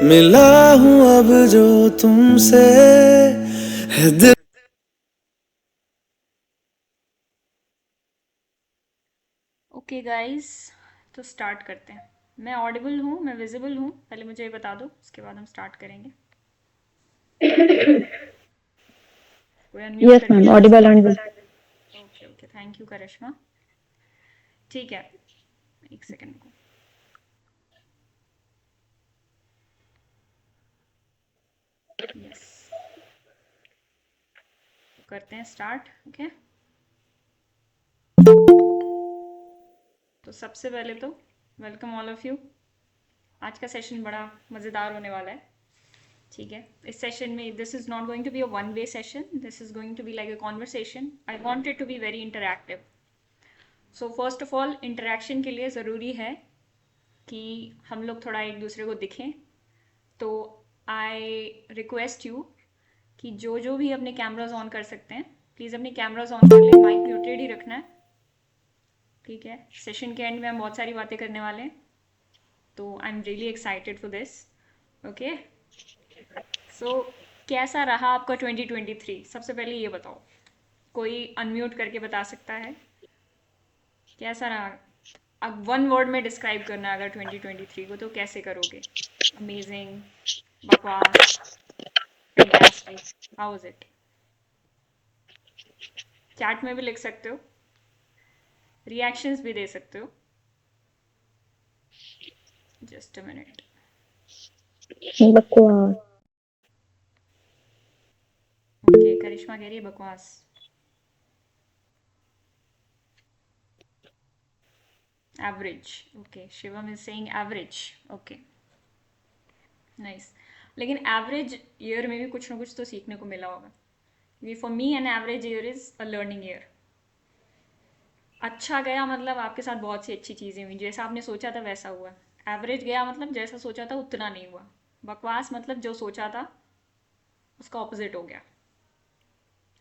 मिला हूँ अब जो तुमसे है दिल। ओके गाइस, तो स्टार्ट करते हैं। मैं ऑडिबल हूँ, मैं विजिबल हूँ, पहले मुझे ये बता दो, उसके बाद हम स्टार्ट करेंगे। कोई अनम्यूट Yes, करके ma'am. बता Audible सकता and है? visible. Okay okay, thank you Karishma. ठीक है, एक सेकंड को। यस, तो करते हैं स्टार्ट। ओके, तो सबसे पहले तो वेलकम ऑल ऑफ यू। आज का सेशन बड़ा मज़ेदार होने वाला है। ठीक है, इस सेशन में this is not going to be a one way session, this is going to be like a conversation. I want it to be very interactive. So first of all, interaction के लिए ज़रूरी है कि हम लोग थोड़ा एक दूसरे को दिखें। तो आई रिक्वेस्ट यू कि जो जो भी अपने कैमराज ऑन कर सकते हैं, प्लीज़ अपने कैमराज ऑन कर लें। माइक म्यूटेड ही रखना है। ठीक है, सेशन के एंड में हम बहुत सारी बातें करने वाले हैं, तो I am really excited for this. Okay, so कैसा रहा आपका 2023? सबसे पहले ये बताओ, कोई अनम्यूट करके बता सकता है कैसा रहा? अब वन वर्ड में डिस्क्राइब करना है अगर 2023 को, तो कैसे करोगे? अमेजिंग, बकवास, fantastic, how was it? Chat में भी लिख सकते हो, रिएक्शंस भी दे सकते हो। Just a minute. बकवास. ओके, करिश्मा कह रही है बकवास। Average, okay, Shivam is saying average. Okay, nice. लेकिन एवरेज ईयर में भी कुछ ना कुछ तो सीखने को मिला होगा, क्योंकि for me an average year is a learning year. अच्छा गया मतलब आपके साथ बहुत सी अच्छी चीज़ें हुई, जैसा आपने सोचा था वैसा हुआ। एवरेज गया मतलब जैसा सोचा था उतना नहीं हुआ। बकवास मतलब जो सोचा था उसका ऑपोजिट हो गया,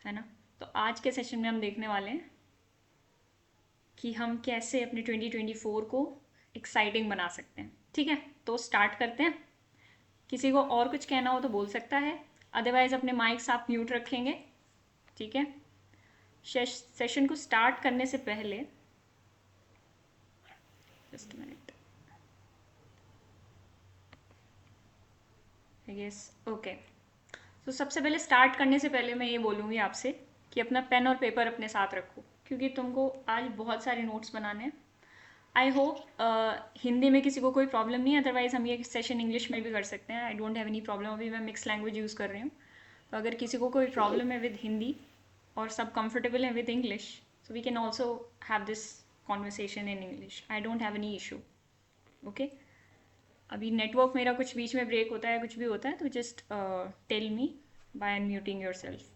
है ना? तो आज के सेशन में हम देखने वाले हैं कि हम कैसे अपने 2024 को एक्साइटिंग बना सकते हैं। ठीक है, तो स्टार्ट करते हैं। किसी को और कुछ कहना हो तो बोल सकता है, अदरवाइज अपने माइक्स आप म्यूट रखेंगे। ठीक है, सेशन को स्टार्ट करने से पहले, जस्ट मिनट, यस, ओके। तो सबसे पहले स्टार्ट करने से पहले मैं ये बोलूँगी आपसे कि अपना पेन और पेपर अपने साथ रखो, क्योंकि तुमको आज बहुत सारे नोट्स बनाने हैं। आई होप हिंदी में किसी को कोई प्रॉब्लम नहीं है, अदरवाइज हम ये सेशन इंग्लिश में भी कर सकते हैं। आई डोंट हैव एनी प्रॉब्लम, अभी मैं मिक्स लैंग्वेज यूज़ कर रही हूँ। तो अगर किसी को कोई प्रॉब्लम है विद हिंदी और सब कंफर्टेबल है with English, so we can also have this conversation in English. I don't have any issue. Okay, अभी नेटवर्क मेरा कुछ बीच में ब्रेक होता है, कुछ भी होता है, तो just tell me by unmuting yourself.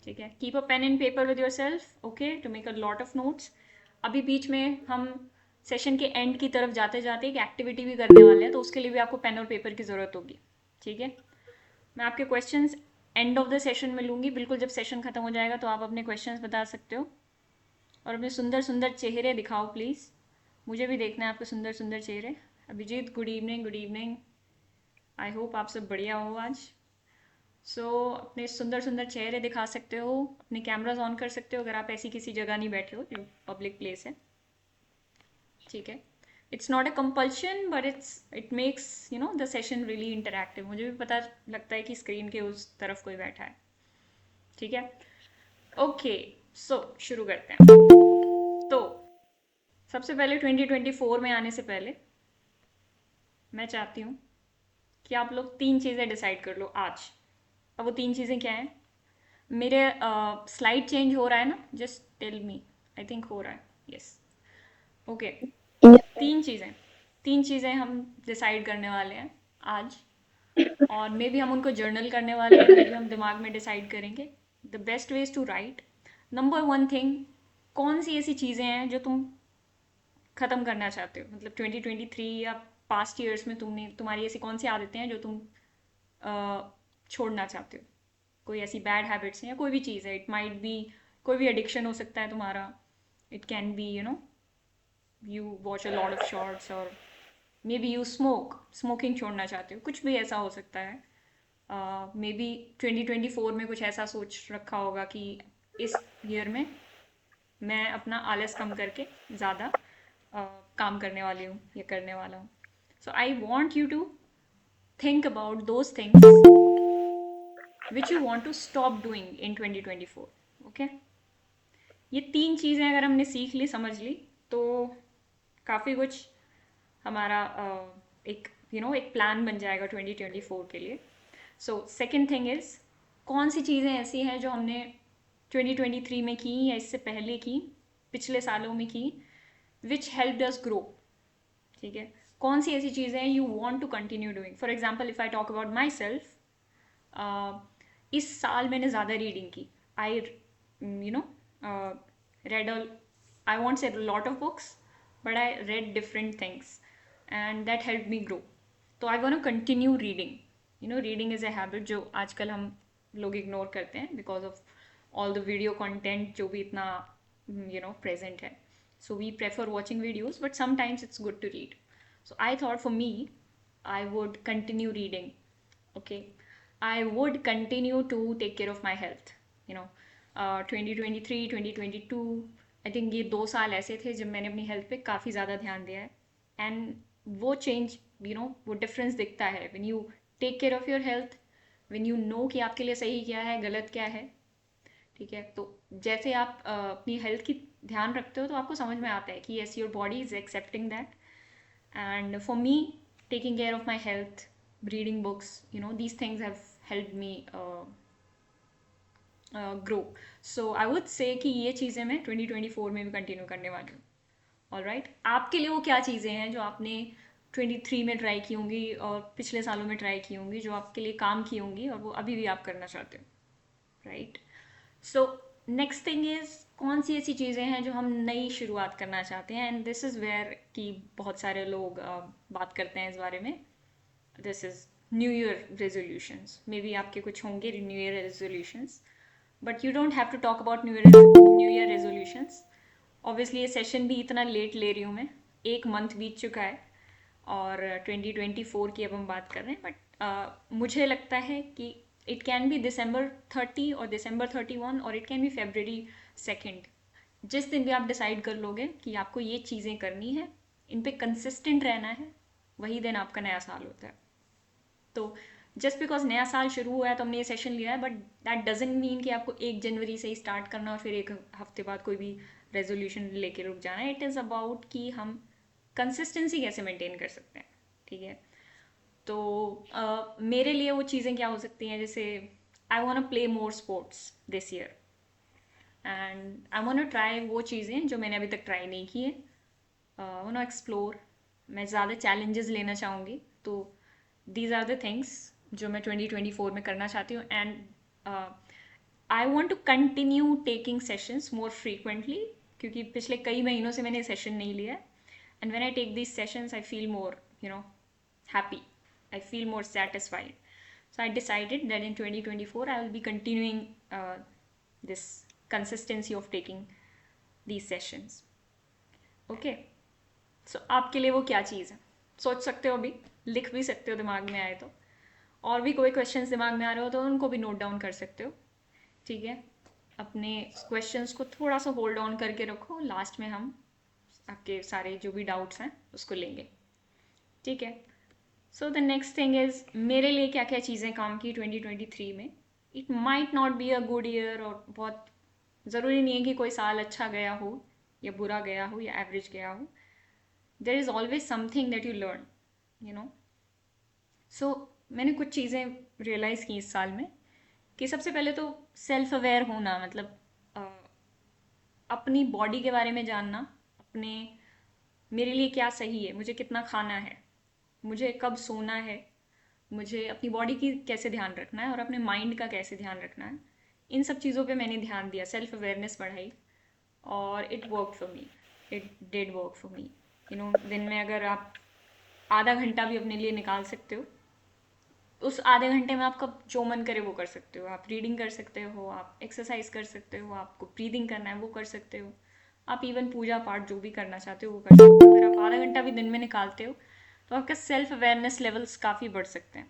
ठीक है, keep a pen and paper with yourself, okay, to make a lot of notes. अभी बीच में हम सेशन के एंड की तरफ जाते जाते एक एक्टिविटी भी करने वाले हैं, तो उसके लिए भी आपको पेन और पेपर की ज़रूरत होगी। ठीक है, मैं आपके questions and of the session में लूँगी। बिल्कुल जब सेशन खत्म हो जाएगा तो आप अपने क्वेश्चंस बता सकते हो, और अपने सुंदर सुंदर चेहरे दिखाओ प्लीज़। मुझे भी देखना है आपके सुंदर सुंदर चेहरे। Abhijit, good evening, good evening. I hope आप सब बढ़िया हो आज। अपने सुंदर सुंदर चेहरे दिखा सकते हो, अपने कैमराज ऑन कर सकते हो अगर आप ऐसी किसी जगह नहीं बैठे हो जो पब्लिक प्लेस है। ठीक है, it's not a compulsion but it makes the session really interactive. मुझे भी पता लगता है कि स्क्रीन के उस तरफ कोई बैठा है। ठीक है, ओके, शुरू करते हैं। तो सबसे पहले 2024 में आने से पहले मैं चाहती हूँ कि आप लोग तीन चीज़ें डिसाइड कर लो आज। अब वो तीन चीज़ें क्या हैं? मेरे स्लाइड चेंज हो रहा है ना? Just tell me. I think हो रहा है, यस, ओके। Yes. तीन चीज़ें, तीन चीज़ें हम डिसाइड करने वाले हैं आज, और मे बी हम उनको जर्नल करने वाले हैं, मे बी हम दिमाग में डिसाइड करेंगे। The best way is to write. Number one thing, कौन सी ऐसी चीज़ें हैं जो तुम ख़त्म करना चाहते हो? मतलब 2023 या पास्ट ईयर्स में तुम्हारी ऐसी कौन सी आदतें हैं जो तुम छोड़ना चाहते हो? कोई ऐसी बैड हैबिट्स हैं या कोई भी चीज़ है, इट माइट बी कोई भी एडिक्शन हो सकता है तुम्हारा। It can be you watch a lot of shorts, और मे बी यू स्मोकिंग छोड़ना चाहते हो, कुछ भी ऐसा हो सकता है। मे बी 2024 में कुछ ऐसा सोच रखा होगा कि इस ईयर में मैं अपना आलस कम करके ज़्यादा काम करने वाली हूँ या करने वाला हूँ। So I want you to think about those things which you want to stop doing in 2024. Okay, ये 3 चीज़ें अगर हमने सीख ली, समझ ली, तो काफ़ी कुछ हमारा एक एक प्लान बन जाएगा 2024 के लिए। सो सेकेंड थिंग इज़, कौन सी चीज़ें ऐसी हैं जो हमने 2023 में की या इससे पहले की, पिछले सालों में की, विच हेल्प अस ग्रो। ठीक है, कौन सी ऐसी चीज़ें हैं you want to continue doing. For example, if I talk about myself, इस साल मैंने ज़्यादा रीडिंग की। आई read a I won't say a lot of books, but I read different things and that helped me grow. So I want to continue reading. Reading is a habit जो आजकल हम लोग ignore करते हैं because of all the video content जो भी इतना present है. So we prefer watching videos, but sometimes it's good to read. So I thought for me, I would continue reading. Okay, I would continue to take care of my health. 2023 2022, I think ये 2 साल ऐसे थे जब मैंने अपनी health पे काफ़ी ज़्यादा ध्यान दिया है। एंड वो चेंज वो डिफरेंस दिखता है when you take care of your health, when you know कि आपके लिए सही क्या है, गलत क्या है। ठीक है, तो जैसे आप अपनी हेल्थ की ध्यान रखते हो तो आपको समझ में आता है कि yes, your body is accepting that. And for me, taking care of my health, reading books, these things have helped me grow. So I would say कि ये चीज़ें मैं 2024 में भी कंटिन्यू करने वाली हूँ। ऑलराइट, आपके लिए वो क्या चीज़ें हैं जो आपने 23 में ट्राई की होंगी और पिछले सालों में ट्राई की होंगी, जो आपके लिए काम की होंगी और वो अभी भी आप करना चाहते हो। Right, so next thing is, कौन सी ऐसी चीज़ें हैं जो हम नई शुरुआत करना चाहते हैं। एंड दिस इज़ वेयर कि बहुत सारे लोग बात करते हैं इस बारे में। This is new year resolutions. Maybe आपके कुछ होंगे new year resolutions, but you don't have to talk about new year resolutions. Obviously ये सेशन भी इतना लेट ले रही हूँ मैं, 1 मंथ बीत चुका है और 2024 की अब हम बात कर रहे हैं। बट मुझे लगता है कि इट कैन बी December 30 और December 31, और it can be February 2nd। जिस दिन भी आप डिसाइड कर लोगे कि आपको ये चीज़ें करनी है, इन पे कंसिस्टेंट रहना है, वही दिन आपका नया साल होता है। तो जस्ट बिकॉज नया साल शुरू हुआ है तो हमने ये सेशन लिया है, बट दैट डजेंट मीन कि आपको 1 जनवरी से ही स्टार्ट करना और फिर 1 हफ्ते बाद कोई भी रेजोल्यूशन लेके रुक जाना है। इट इज़ अबाउट कि हम कंसिस्टेंसी कैसे मेंटेन कर सकते हैं। ठीक है, तो मेरे लिए वो चीज़ें क्या हो सकती हैं, जैसे I want play more sports this year and I want try वो चीज़ें जो मैंने अभी तक ट्राई नहीं की है। वांट एक्सप्लोर, मैं ज़्यादा चैलेंजेस लेना चाहूँगी। तो दीज आर द थिंग्स जो मैं 2024 में करना चाहती हूँ। And I want to continue taking sessions more frequently, क्योंकि पिछले कई महीनों से मैंने सेशन नहीं लिया है। And when I take this sessions I feel more happy, I feel more satisfied. So I decided that in 2024 I will be continuing this consistency of taking these sessions. Okay, so आपके लिए वो क्या चीज़ है, सोच सकते हो, अभी लिख भी सकते हो दिमाग में आए तो, और भी कोई क्वेश्चंस दिमाग में आ रहे हो तो उनको भी नोट डाउन कर सकते हो। ठीक है, अपने क्वेश्चंस को थोड़ा सा होल्ड ऑन करके रखो, लास्ट में हम आपके सारे जो भी डाउट्स हैं उसको लेंगे। ठीक है, so the next thing is, मेरे लिए क्या क्या चीज़ें काम की 2023 में। It might not be a good year, और बहुत ज़रूरी नहीं है कि कोई साल अच्छा गया हो या बुरा गया हो या एवरेज गया हो। There is always something that you learn. So मैंने कुछ चीज़ें रियलाइज़ की इस साल में, कि सबसे पहले तो सेल्फ अवेयर होना, मतलब अपनी बॉडी के बारे में जानना, अपने मेरे लिए क्या सही है, मुझे कितना खाना है, मुझे कब सोना है, मुझे अपनी बॉडी की कैसे ध्यान रखना है और अपने माइंड का कैसे ध्यान रखना है। इन सब चीज़ों पे मैंने ध्यान दिया, सेल्फ अवेयरनेस बढ़ाई, और it work for me, it did work for me. दिन में अगर आप आधा घंटा भी अपने लिए निकाल सकते हो, उस आधे घंटे में आपका जो मन करे वो कर सकते हो। आप रीडिंग कर सकते हो, आप एक्सरसाइज कर सकते हो, आपको ब्रीदिंग करना है वो कर सकते हो, आप इवन पूजा पाठ जो भी करना चाहते हो वो कर सकते हो। अगर आप आधा घंटा भी दिन में निकालते हो तो आपका सेल्फ अवेयरनेस लेवल्स काफ़ी बढ़ सकते हैं।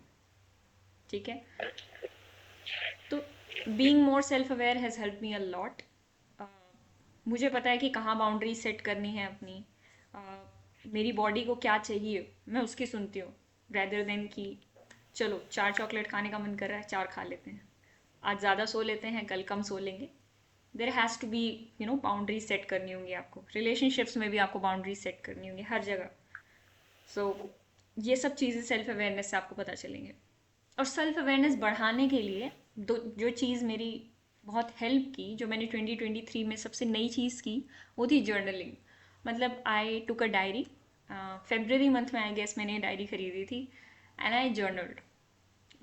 ठीक है, तो being more self aware has help me a lot. मुझे पता है कि कहाँ बाउंड्री सेट करनी है अपनी। मेरी बॉडी को क्या चाहिए मैं उसकी सुनती हूँ, रेदर देन कि चलो 4 चॉकलेट खाने का मन कर रहा है 4 खा लेते हैं, आज ज़्यादा सो लेते हैं कल कम सो लेंगे। There has to be boundary set करनी होंगी आपको, रिलेशनशिप्स में भी आपको बाउंड्री सेट करनी होंगी हर जगह। ये सब चीज़ें सेल्फ अवेयरनेस से आपको पता चलेंगे। और सेल्फ अवेयरनेस बढ़ाने के लिए जो चीज़ मेरी बहुत हेल्प की, जो मैंने 2023 में सबसे नई चीज़ की, वो थी जर्नलिंग। मतलब आई टुक अ डायरी, फेबररी मंथ में आई गेस मैंने डायरी खरीदी थी, एंड आई जर्नल्ड।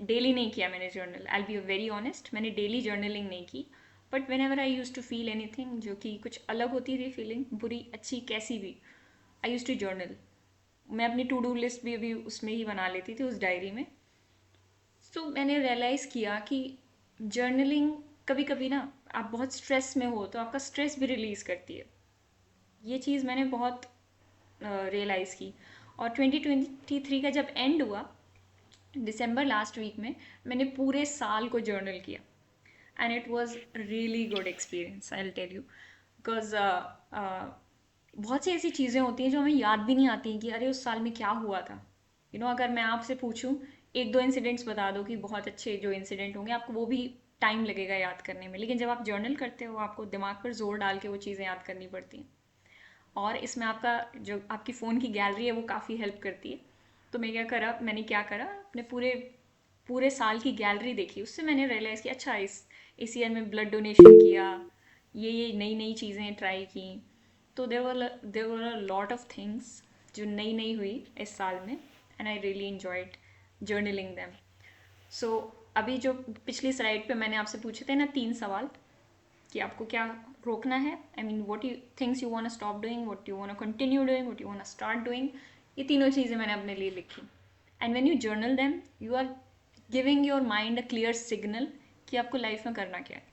डेली नहीं किया मैंने journal, I be very honest, मैंने डेली जर्नलिंग नहीं की। But whenever I use to feel anything जो कि कुछ अलग होती थी फीलिंग, बुरी अच्छी कैसी भी, आई यूज़ टू जर्नल। मैं अपनी टू डू लिस्ट भी अभी उसमें ही बना लेती थी, उस डायरी में। तो मैंने रियलाइज़ किया कि जर्नलिंग कभी कभी ना, आप बहुत स्ट्रेस में हो तो आपका स्ट्रेस भी रिलीज़ करती है। ये चीज़ मैंने बहुत रियलाइज़ की। और 2023 का जब एंड हुआ, दिसंबर लास्ट वीक में, मैंने पूरे साल को जर्नल किया, and it was really good experience, I will tell you. Because बहुत सी ऐसी चीज़ें होती हैं जो हमें याद भी नहीं आती कि अरे उस साल में क्या हुआ था। अगर मैं आपसे पूछूं, एक दो इंसिडेंट्स बता दो कि बहुत अच्छे जो इंसिडेंट होंगे, आपको वो भी टाइम लगेगा याद करने में। लेकिन जब आप जर्नल करते हो, आपको दिमाग पर जोर डाल के वो चीज़ें याद करनी पड़ती हैं। और इसमें आपका जो आपकी फ़ोन की गैलरी है वो काफ़ी हेल्प करती है। तो मैंने क्या करा, अपने पूरे पूरे साल की गैलरी देखी। उससे मैंने रियलाइज़ किया अच्छा इस ईयर में ब्लड डोनेशन किया, ये नई नई चीज़ें ट्राई की। तो there were a lot of things जो नई नई हुई इस साल में, and I really enjoyed journaling them. So अभी जो पिछली स्लाइड पे मैंने आपसे पूछे थे ना 3 सवाल, कि आपको क्या रोकना है, I mean what you things you want to stop doing, what you want to continue doing, what you want to start doing, ये तीनों चीज़ें मैंने अपने लिए लिखी। And when you journal them, you are giving your mind a clear signal कि आपको life में करना क्या है।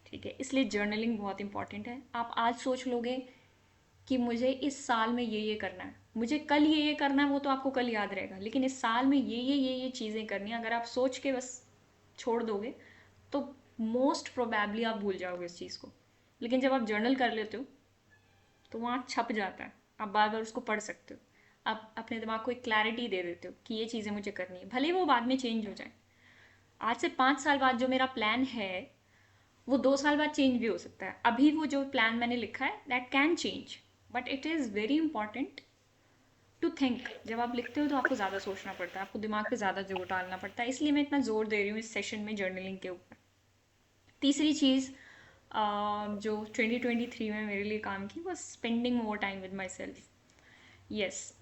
ठीक है, इसलिए जर्नलिंग बहुत इंपॉर्टेंट है। आप आज सोच लोगे कि मुझे इस साल में ये करना है, मुझे कल ये करना है, वो तो आपको कल याद रहेगा। लेकिन इस साल में ये चीज़ें करनी है, अगर आप सोच के बस छोड़ दोगे तो मोस्ट प्रोबेबली आप भूल जाओगे इस चीज़ को। लेकिन जब आप जर्नल कर लेते हो तो वहाँ छप जाता है, आप बार बार उसको पढ़ सकते हो। आप अपने दिमाग को एक क्लैरिटी दे देते हो कि ये चीज़ें मुझे करनी है, भले ही वो बाद में चेंज हो जाए। आज से 5 साल बाद जो मेरा प्लान है वो 2 साल बाद चेंज भी हो सकता है। अभी वो जो प्लान मैंने लिखा है that can change, but it is very important to think. जब आप लिखते हो तो आपको ज़्यादा सोचना पड़ता है, आपको दिमाग पे ज़्यादा जोर डालना पड़ता है, इसलिए मैं इतना जोर दे रही हूँ इस सेशन में जर्नलिंग के ऊपर। तीसरी चीज़ जो 2023 में मेरे लिए काम की, वो spending more time with myself. Yes,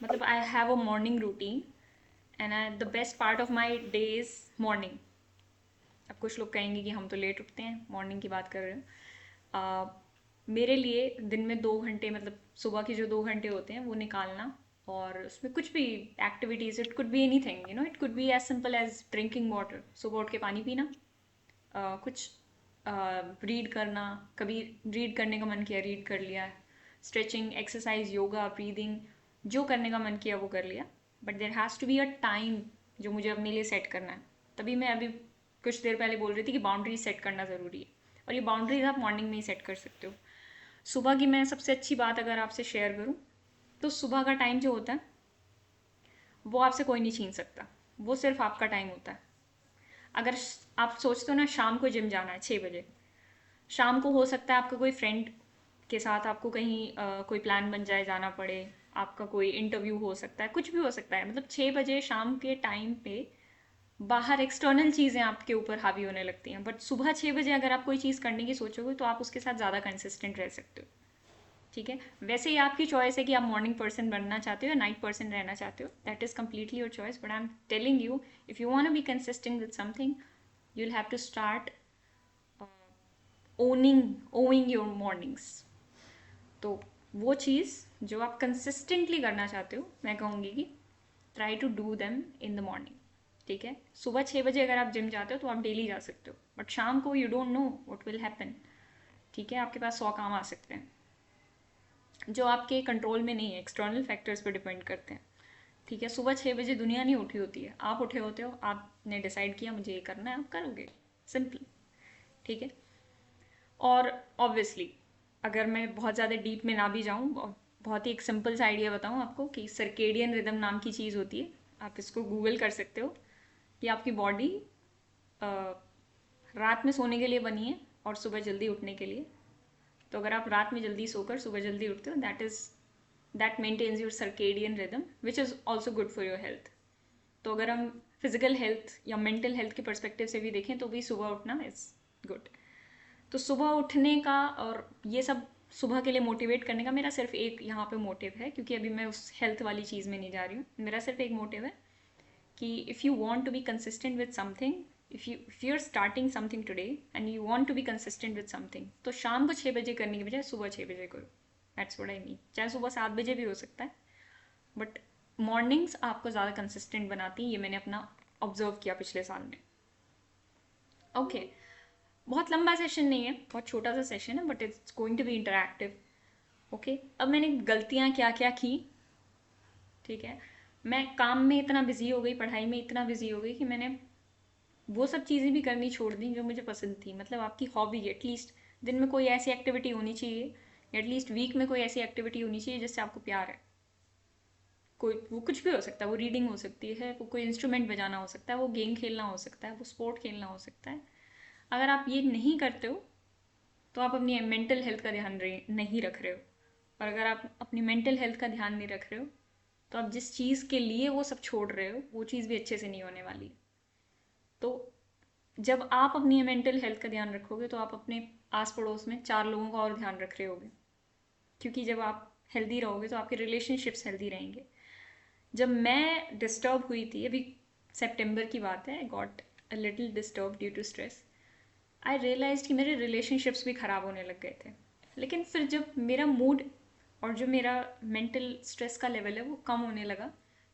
मतलब I have a morning routine, and the best part of my day is morning. अब कुछ लोग कहेंगे कि हम तो लेट उठते हैं, मॉर्निंग की बात कर रहे हो। मेरे लिए दिन में 2 घंटे, मतलब सुबह के जो 2 घंटे होते हैं वो निकालना, और उसमें कुछ भी activities, it could be anything, it could be as simple as drinking water, सुबह उठ के पानी पीना, कुछ रीड करना, कभी रीड करने का मन किया रीड कर लिया, स्ट्रेचिंग एक्सरसाइज योगा ब्रीदिंग, जो करने का मन किया वो कर लिया। But there has to be a time जो मुझे अपने लिए सेट करना है। तभी मैं अभी कुछ देर पहले बोल रही थी कि बाउंड्रीज सेट करना ज़रूरी है, और ये बाउंड्रीज आप मॉर्निंग में ही सेट कर सकते हो। सुबह की मैं सबसे अच्छी बात अगर आपसे शेयर करूँ, तो सुबह का टाइम जो होता है वो आपसे कोई नहीं छीन सकता, वो सिर्फ आपका टाइम होता है। अगर आप सोचते हो ना शाम को जिम जाना है 6 बजे, शाम को हो सकता है आपका कोई फ्रेंड के साथ आपको कहीं कोई प्लान बन जाए, जाना पड़े, आपका कोई इंटरव्यू हो सकता है, कुछ भी हो सकता है। मतलब 6 बजे शाम के टाइम पे बाहर एक्सटर्नल चीज़ें आपके ऊपर हावी होने लगती हैं। बट सुबह 6 बजे अगर आप कोई चीज़ करने की सोचोगे तो आप उसके साथ ज़्यादा कंसिस्टेंट रह सकते हो। ठीक है, वैसे ही आपकी चॉइस है कि आप मॉर्निंग पर्सन बनना चाहते हो या नाइट पर्सन रहना चाहते हो, that is completely your choice. But I am telling you, if you want to be consistent with something, you will have to start owning your mornings. तो वो चीज़ जो आप कंसिस्टेंटली करना चाहते हो, मैं कहूँगी कि try to do them in the morning. ठीक है, सुबह 6 बजे अगर आप जिम जाते हो तो आप डेली जा सकते हो, बट शाम को you don't know what will happen. ठीक है, आपके पास 100 काम आ सकते हैं। जो आपके कंट्रोल में नहीं है, एक्सटर्नल फैक्टर्स पर डिपेंड करते हैं। ठीक है, सुबह 6 बजे दुनिया नहीं उठी होती है, आप उठे होते हो, आपने डिसाइड किया मुझे ये करना है, आप करोगे, सिंपल। ठीक है। और ऑब्वियसली अगर मैं बहुत ज़्यादा डीप में ना भी जाऊँ, बहुत ही एक सिंपल सा आइडिया बताऊँ आपको कि सर्केडियन रिदम नाम की चीज़ होती है, आप इसको गूगल कर सकते हो कि आपकी बॉडी रात में सोने के लिए बनी है और सुबह जल्दी उठने के लिए। तो अगर आप रात में जल्दी सोकर सुबह जल्दी उठते हो, that maintains your circadian rhythm which is also good for your health. तो अगर हम फिजिकल हेल्थ या मेंटल हेल्थ के परस्पेक्टिव से भी देखें तो भी सुबह उठना इज़ गुड। तो सुबह उठने का और ये सब सुबह के लिए मोटिवेट करने का मेरा सिर्फ एक यहाँ पे मोटिव है, क्योंकि अभी मैं उस हेल्थ वाली चीज़ में नहीं जा रही हूँ। मेरा सिर्फ एक मोटिव है कि if you want to be consistent with something, if you are starting something today and you want to be consistent with something, तो शाम को 6 बजे करने की बजाय सुबह 6 बजे करो। That's what I mean. चाहे सुबह 7 बजे भी हो सकता है, बट मॉर्निंग्स आपको ज़्यादा कंसिस्टेंट बनाती हैं, ये मैंने अपना ऑब्जर्व किया पिछले साल में। ओके, बहुत लंबा सेशन नहीं है, बहुत छोटा सा सेशन है, but it's going to be interactive. Okay, अब मैंने गलतियाँ क्या क्या की। ठीक है, मैं काम में इतना बिजी हो गई, पढ़ाई में इतना बिजी हो गई कि मैंने वो सब चीज़ें भी करनी छोड़ दी जो मुझे पसंद थी। मतलब आपकी हॉबी, एटलीस्ट दिन में कोई ऐसी एक्टिविटी होनी चाहिए, एटलीस्ट वीक में कोई ऐसी एक्टिविटी होनी चाहिए जिससे आपको प्यार है। कोई, वो कुछ भी हो सकता है, वो रीडिंग हो सकती है, वो कोई इंस्ट्रूमेंट बजाना हो सकता है, वो गेम खेलना हो सकता है, वो स्पोर्ट खेलना हो सकता है। अगर आप ये नहीं करते हो तो आप अपनी मेंटल हेल्थ का ध्यान नहीं रख रहे हो। और अगर आप अपनी मेंटल हेल्थ का ध्यान नहीं रख रहे हो तो आप जिस चीज़ के लिए वो सब छोड़ रहे हो वो चीज़ भी अच्छे से नहीं होने वाली। तो जब आप अपनी मेंटल हेल्थ का ध्यान रखोगे तो आप अपने आस पड़ोस में 4 लोगों का और ध्यान रख रहे होगे, क्योंकि जब आप हेल्दी रहोगे तो आपके रिलेशनशिप्स हेल्दी रहेंगे। जब मैं डिस्टर्ब हुई थी, अभी सितंबर की बात है, I got a little disturb due to stress. I realize कि मेरे रिलेशनशिप्स भी ख़राब होने लग गए थे। लेकिन फिर जब मेरा मूड और जो मेरा मेंटल स्ट्रेस का लेवल है वो कम होने लगा,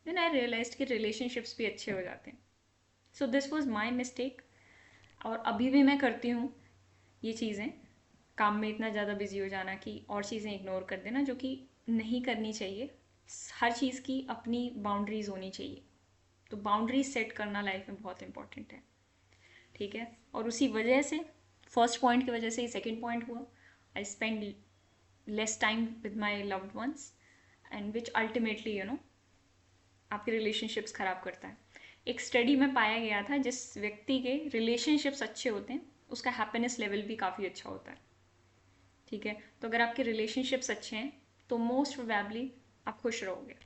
देन आई रियलाइज कि रिलेशनशिप्स भी अच्छे हो जाते हैं। So this was my mistake, और अभी भी मैं करती हूँ ये चीज़ें, काम में इतना ज़्यादा बिजी हो जाना कि और चीज़ें इग्नोर कर देना, जो कि नहीं करनी चाहिए। हर चीज़ की अपनी बाउंड्रीज होनी चाहिए। तो बाउंड्रीज सेट करना लाइफ में बहुत इंपॉर्टेंट है। ठीक है, और उसी वजह से, फर्स्ट पॉइंट की वजह से ही सेकंड पॉइंट हुआ, I spend less time with my loved ones, and which ultimately आपके रिलेशनशिप्स ख़राब करता है। एक स्टडी में पाया गया था जिस व्यक्ति के रिलेशनशिप्स अच्छे होते हैं उसका हैप्पीनेस लेवल भी काफ़ी अच्छा होता है। ठीक है, तो अगर आपके रिलेशनशिप्स अच्छे हैं तो मोस्ट प्रोबेबली आप खुश रहोगे।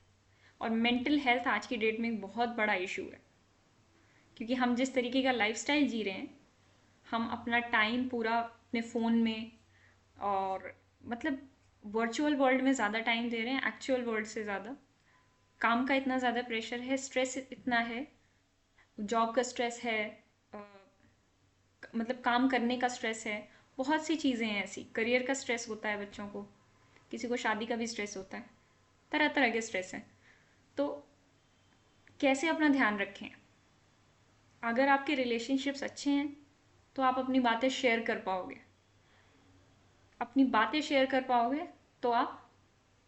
और मेंटल हेल्थ आज की डेट में एक बहुत बड़ा इशू है, क्योंकि हम जिस तरीके का लाइफस्टाइल जी रहे हैं, हम अपना टाइम पूरा अपने फ़ोन में और मतलब वर्चुअल वर्ल्ड में ज़्यादा टाइम दे रहे हैं एक्चुअल वर्ल्ड से ज़्यादा। काम का इतना ज़्यादा प्रेशर है, स्ट्रेस इतना है, जॉब का स्ट्रेस है, अ, मतलब काम करने का स्ट्रेस है, बहुत सी चीज़ें हैं ऐसी, करियर का स्ट्रेस होता है बच्चों को, किसी को शादी का भी स्ट्रेस होता है, तरह तरह के स्ट्रेस हैं। तो कैसे अपना ध्यान रखें? अगर आपके रिलेशनशिप्स अच्छे हैं तो आप अपनी बातें शेयर कर पाओगे। अपनी बातें शेयर कर पाओगे तो आप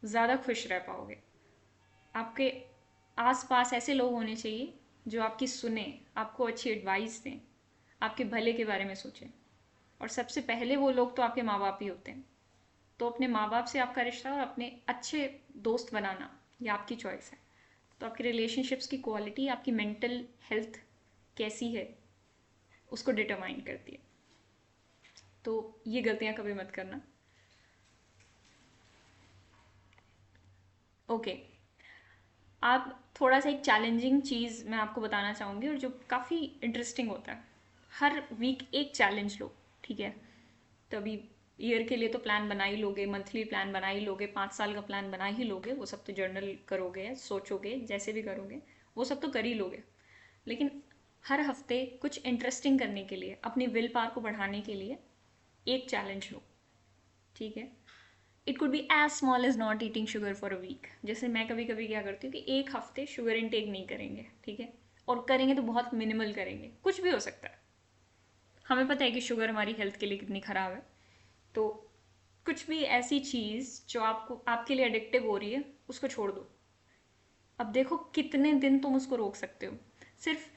ज़्यादा खुश रह पाओगे। आपके आसपास ऐसे लोग होने चाहिए जो आपकी सुने, आपको अच्छी एडवाइस दें, आपके भले के बारे में सोचें। और सबसे पहले वो लोग तो आपके माँ बाप ही होते हैं। तो अपने माँ बाप से आपका रिश्ता और अपने अच्छे दोस्त बनाना ये आपकी चॉइस है। तो आपके रिलेशनशिप्स की क्वालिटी आपकी मेंटल हेल्थ कैसी है उसको डिटरमाइन करती है। तो ये गलतियाँ कभी मत करना। ओके, आप थोड़ा सा एक चैलेंजिंग चीज़ मैं आपको बताना चाहूँगी और जो काफ़ी इंटरेस्टिंग होता है। हर वीक एक चैलेंज लो, ठीक है? तो अभी ईयर के लिए तो प्लान बना ही लोगे, मंथली प्लान बना ही लोगे, 5 साल का प्लान बना ही लोगे, वो सब तो जर्नल करोगे, सोचोगे, जैसे भी करोगे वो सब तो कर ही लोगे। लेकिन हर हफ्ते कुछ इंटरेस्टिंग करने के लिए, अपनी विल पावर को बढ़ाने के लिए एक चैलेंज लो, ठीक है? It could be as small as not eating sugar for a week. जैसे मैं कभी कभी क्या करती हूँ कि एक हफ्ते शुगर इनटेक नहीं करेंगे, ठीक है? और करेंगे तो बहुत मिनिमल करेंगे, कुछ भी हो सकता है। हमें पता है कि शुगर हमारी हेल्थ के लिए कितनी ख़राब है, तो कुछ भी ऐसी चीज़ जो आपको आपके लिए एडिक्टिव हो रही है उसको छोड़ दो। अब देखो कितने दिन तुम उसको रोक सकते हो। सिर्फ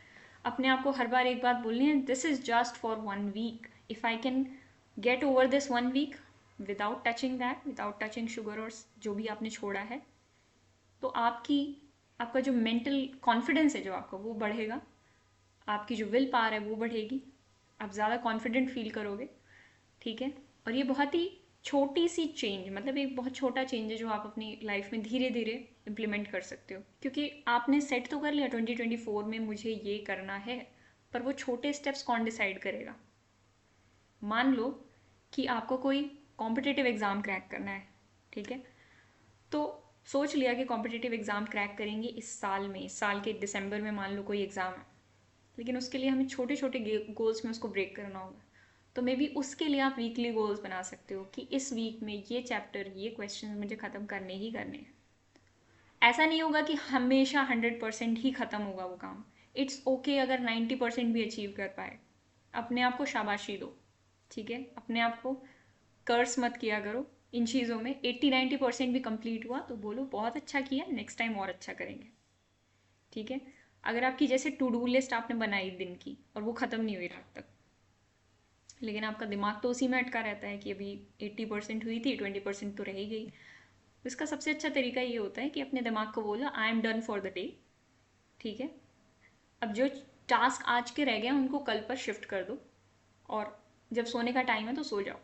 अपने आप को हर बार एक बात बोलनी है, this is just for 1 week. If I can get over this 1 week without touching that, without touching sugar और जो भी आपने छोड़ा है, तो आपका जो मेंटल कॉन्फिडेंस है जो आपका, वो बढ़ेगा। आपकी जो विल पावर है वो बढ़ेगी। आप ज़्यादा कॉन्फिडेंट फील करोगे। ठीक है। और ये बहुत ही छोटी सी चेंज, मतलब एक बहुत छोटा चेंज है जो आप अपनी लाइफ में धीरे धीरे इम्प्लीमेंट कर सकते हो। क्योंकि आपने सेट तो कर लिया 2024 में मुझे ये करना है, पर वो छोटे स्टेप्स कौन डिसाइड करेगा। मान लो कि आपको कोई कॉम्पिटिटिव एग्ज़ाम क्रैक करना है। ठीक है। तो सोच लिया कि कॉम्पिटिटिव एग्ज़ाम क्रैक करेंगे इस साल में, इस साल के दिसंबर में मान लो कोई एग्ज़ाम है, लेकिन उसके लिए हमें छोटे छोटे गोल्स में उसको ब्रेक करना होगा। तो मे बी उसके लिए आप वीकली गोल्स बना सकते हो कि इस वीक में ये चैप्टर, ये क्वेश्चन मुझे ख़त्म करने ही करने हैं। ऐसा नहीं होगा कि हमेशा 100% ही ख़त्म होगा वो काम। इट्स ओके अगर 90% भी अचीव कर पाए, अपने आप को शाबाशी दो। ठीक है। अपने आप को कर्स मत किया करो इन चीज़ों में। 80-90% भी कंप्लीट हुआ तो बोलो बहुत अच्छा किया, नेक्स्ट टाइम और अच्छा करेंगे। ठीक है। अगर आपकी जैसे टू डू लिस्ट आपने बनाई दिन की और वो ख़त्म नहीं हुई रात तक, लेकिन आपका दिमाग तो उसी में अटका रहता है कि अभी 80% हुई थी, 20% तो रह ही गई। इसका सबसे अच्छा तरीका ये होता है कि अपने दिमाग को बोलो I am done for the day. ठीक है। अब जो टास्क आज के रह गए उनको कल पर शिफ्ट कर दो, और जब सोने का टाइम है तो सो जाओ।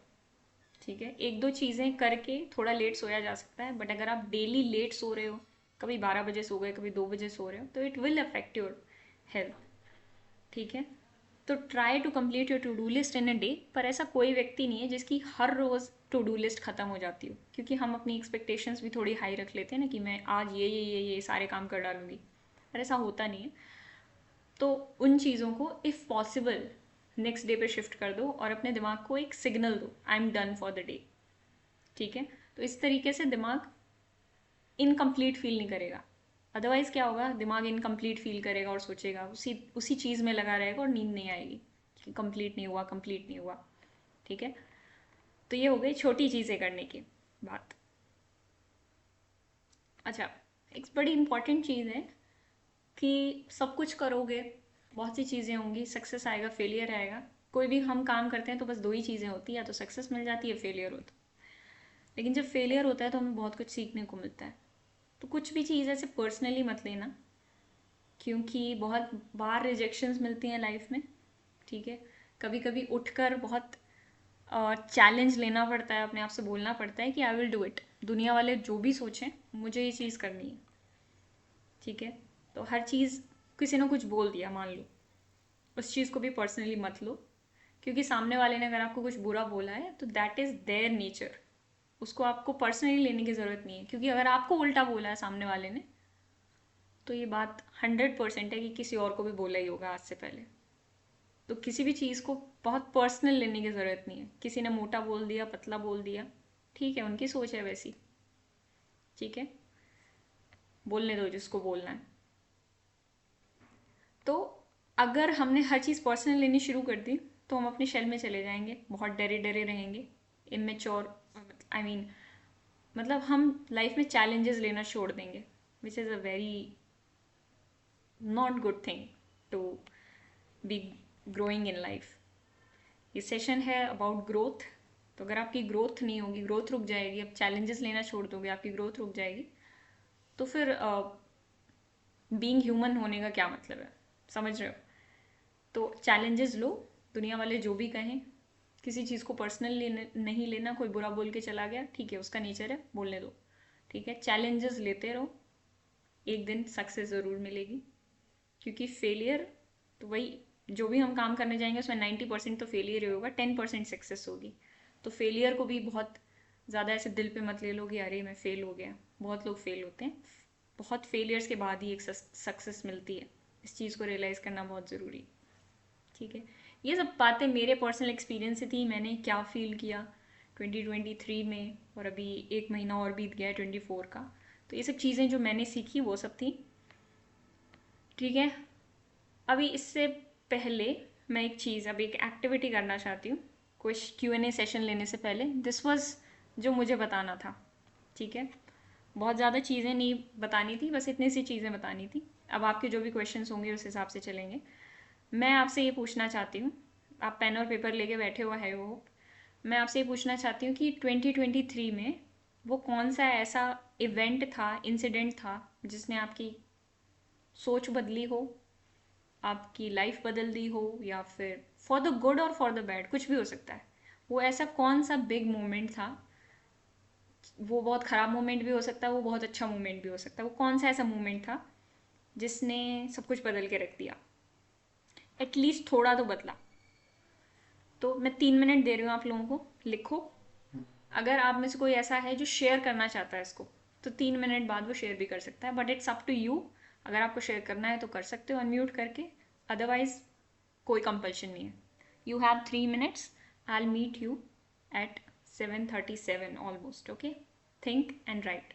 ठीक है। एक दो चीज़ें करके थोड़ा लेट सोया जा सकता है, बट अगर आप डेली लेट सो रहे हो, कभी 12 बजे सो गए, कभी 2 बजे सो रहे हो, तो it will affect your health. ठीक है। तो try to complete your to do list in a day. पर ऐसा कोई व्यक्ति नहीं है जिसकी हर रोज़ टू डू लिस्ट खत्म हो जाती हो, क्योंकि हम अपनी एक्सपेक्टेशंस भी थोड़ी हाई रख लेते हैं ना कि मैं आज ये सारे काम कर डालूंगी, पर ऐसा होता नहीं है। तो उन चीज़ों को इफ़ पॉसिबल नेक्स्ट डे पे शिफ्ट कर दो और अपने दिमाग को एक सिग्नल दो, I am done for the day. ठीक है। तो इस तरीके से दिमाग इनकम्प्लीट फील नहीं करेगा। अदरवाइज क्या होगा, दिमाग इनकम्प्लीट फील करेगा और सोचेगा, उसी उसी चीज़ में लगा रहेगा और नींद नहीं आएगी कि कंप्लीट नहीं हुआ, कंप्लीट नहीं हुआ। ठीक है। तो ये हो गई छोटी चीज़ें करने की बात। अच्छा, एक बड़ी इंपॉर्टेंट चीज़ है कि सब कुछ करोगे, बहुत सी चीज़ें होंगी, सक्सेस आएगा, फेलियर आएगा। कोई भी हम काम करते हैं तो बस दो ही चीज़ें होती है, या तो सक्सेस मिल जाती है, फेलियर होता है। लेकिन जब फेलियर होता है तो हमें बहुत कुछ सीखने को मिलता है। तो कुछ भी चीज़ ऐसे पर्सनली मत लेना, क्योंकि बहुत बार रिजेक्शंस मिलती हैं लाइफ में। ठीक है। कभी कभी उठकर बहुत चैलेंज लेना पड़ता है, अपने आप से बोलना पड़ता है कि आई विल डू इट, दुनिया वाले जो भी सोचें मुझे ये चीज़ करनी है। ठीक है। तो हर चीज़, किसी ने कुछ बोल दिया मान लो, उस चीज़ को भी पर्सनली मत लो, क्योंकि सामने वाले ने अगर आपको कुछ बुरा बोला है तो दैट इज़ देयर नेचर। उसको आपको पर्सनली लेने की ज़रूरत नहीं है, क्योंकि अगर आपको उल्टा बोला है सामने वाले ने, तो ये बात 100% है कि किसी और को भी बोला ही होगा आज से पहले। तो किसी भी चीज़ को बहुत पर्सनल लेने की ज़रूरत नहीं है। किसी ने मोटा बोल दिया, पतला बोल दिया, ठीक है, उनकी सोच है वैसी। ठीक है। बोलने दो जिसको बोलना है। तो अगर हमने हर चीज़ पर्सनल लेनी शुरू कर दी तो हम अपने शेल में चले जाएंगे, बहुत डरे डरे रहेंगे, इमेच्योर, आई मीन मतलब हम लाइफ में चैलेंजेस लेना छोड़ देंगे, which is a very not good thing to be growing in life. ये सेशन है अबाउट ग्रोथ। तो अगर आपकी ग्रोथ नहीं होगी, ग्रोथ रुक जाएगी, अब चैलेंजेस लेना छोड़ दोगे, आपकी ग्रोथ रुक जाएगी, तो फिर बीइंग ह्यूमन होने का क्या मतलब है, समझ रहे हो। तो चैलेंजेस लो, दुनिया वाले जो भी कहें, किसी चीज़ को पर्सनल नहीं लेना। कोई बुरा बोल के चला गया, ठीक है, उसका नेचर है, बोलने दो। ठीक है। चैलेंजेस लेते रहो, एक दिन सक्सेस ज़रूर मिलेगी। क्योंकि फेलियर तो वही, जो भी हम काम करने जाएंगे उसमें 90% तो फेलियर ही होगा, 10% सक्सेस होगी। तो फेलियर को भी बहुत ज़्यादा ऐसे दिल पे मत ले लो कि अरे मैं फेल हो गया। बहुत लोग फेल होते हैं, बहुत फेलियर्स के बाद ही एक सक्सेस मिलती है। इस चीज़ को रियलाइज़ करना बहुत ज़रूरी। ठीक है। ये सब बातें मेरे पर्सनल एक्सपीरियंस से थी, मैंने क्या फील किया 2023 में, और अभी एक महीना और बीत गया है 24 का। तो ये सब चीज़ें जो मैंने सीखी वो सब थी। ठीक है। अभी इससे पहले मैं एक चीज़, अब एक एक्टिविटी करना चाहती हूँ कुछ Q&A सेशन लेने से पहले। दिस वॉज जो मुझे बताना था। ठीक है, बहुत ज़्यादा चीज़ें नहीं बतानी थी, बस इतनी सी चीज़ें बतानी थी। अब आपके जो भी क्वेश्चंस होंगे उस हिसाब से चलेंगे। मैं आपसे ये पूछना चाहती हूँ, आप पेन और पेपर लेके बैठे हुए हैं वो, मैं आपसे ये पूछना चाहती हूँ कि 2023 में वो कौन सा ऐसा इवेंट था, इंसिडेंट था, जिसने आपकी सोच बदली हो, आपकी लाइफ बदल दी हो, या फिर फॉर द गुड और फॉर द बैड, कुछ भी हो सकता है। वो ऐसा कौन सा बिग मोमेंट था, वो बहुत ख़राब मोमेंट भी हो सकता है, वो बहुत अच्छा मोमेंट भी हो सकता है, वो कौन सा ऐसा मोमेंट था जिसने सब कुछ बदल के रख दिया, एटलीस्ट थोड़ा तो बदला। तो मैं 3 मिनट दे रही हूँ आप लोगों को, लिखो। अगर आप में से कोई ऐसा है जो शेयर करना चाहता है इसको, तो 3 मिनट बाद वो शेयर भी कर सकता है, but it's up to you. अगर आपको शेयर करना है तो कर सकते हो अनम्यूट करके, अदरवाइज कोई कंपल्शन नहीं है। You have 3 minutes. I meet you at 7:37 almost. Okay, think and write.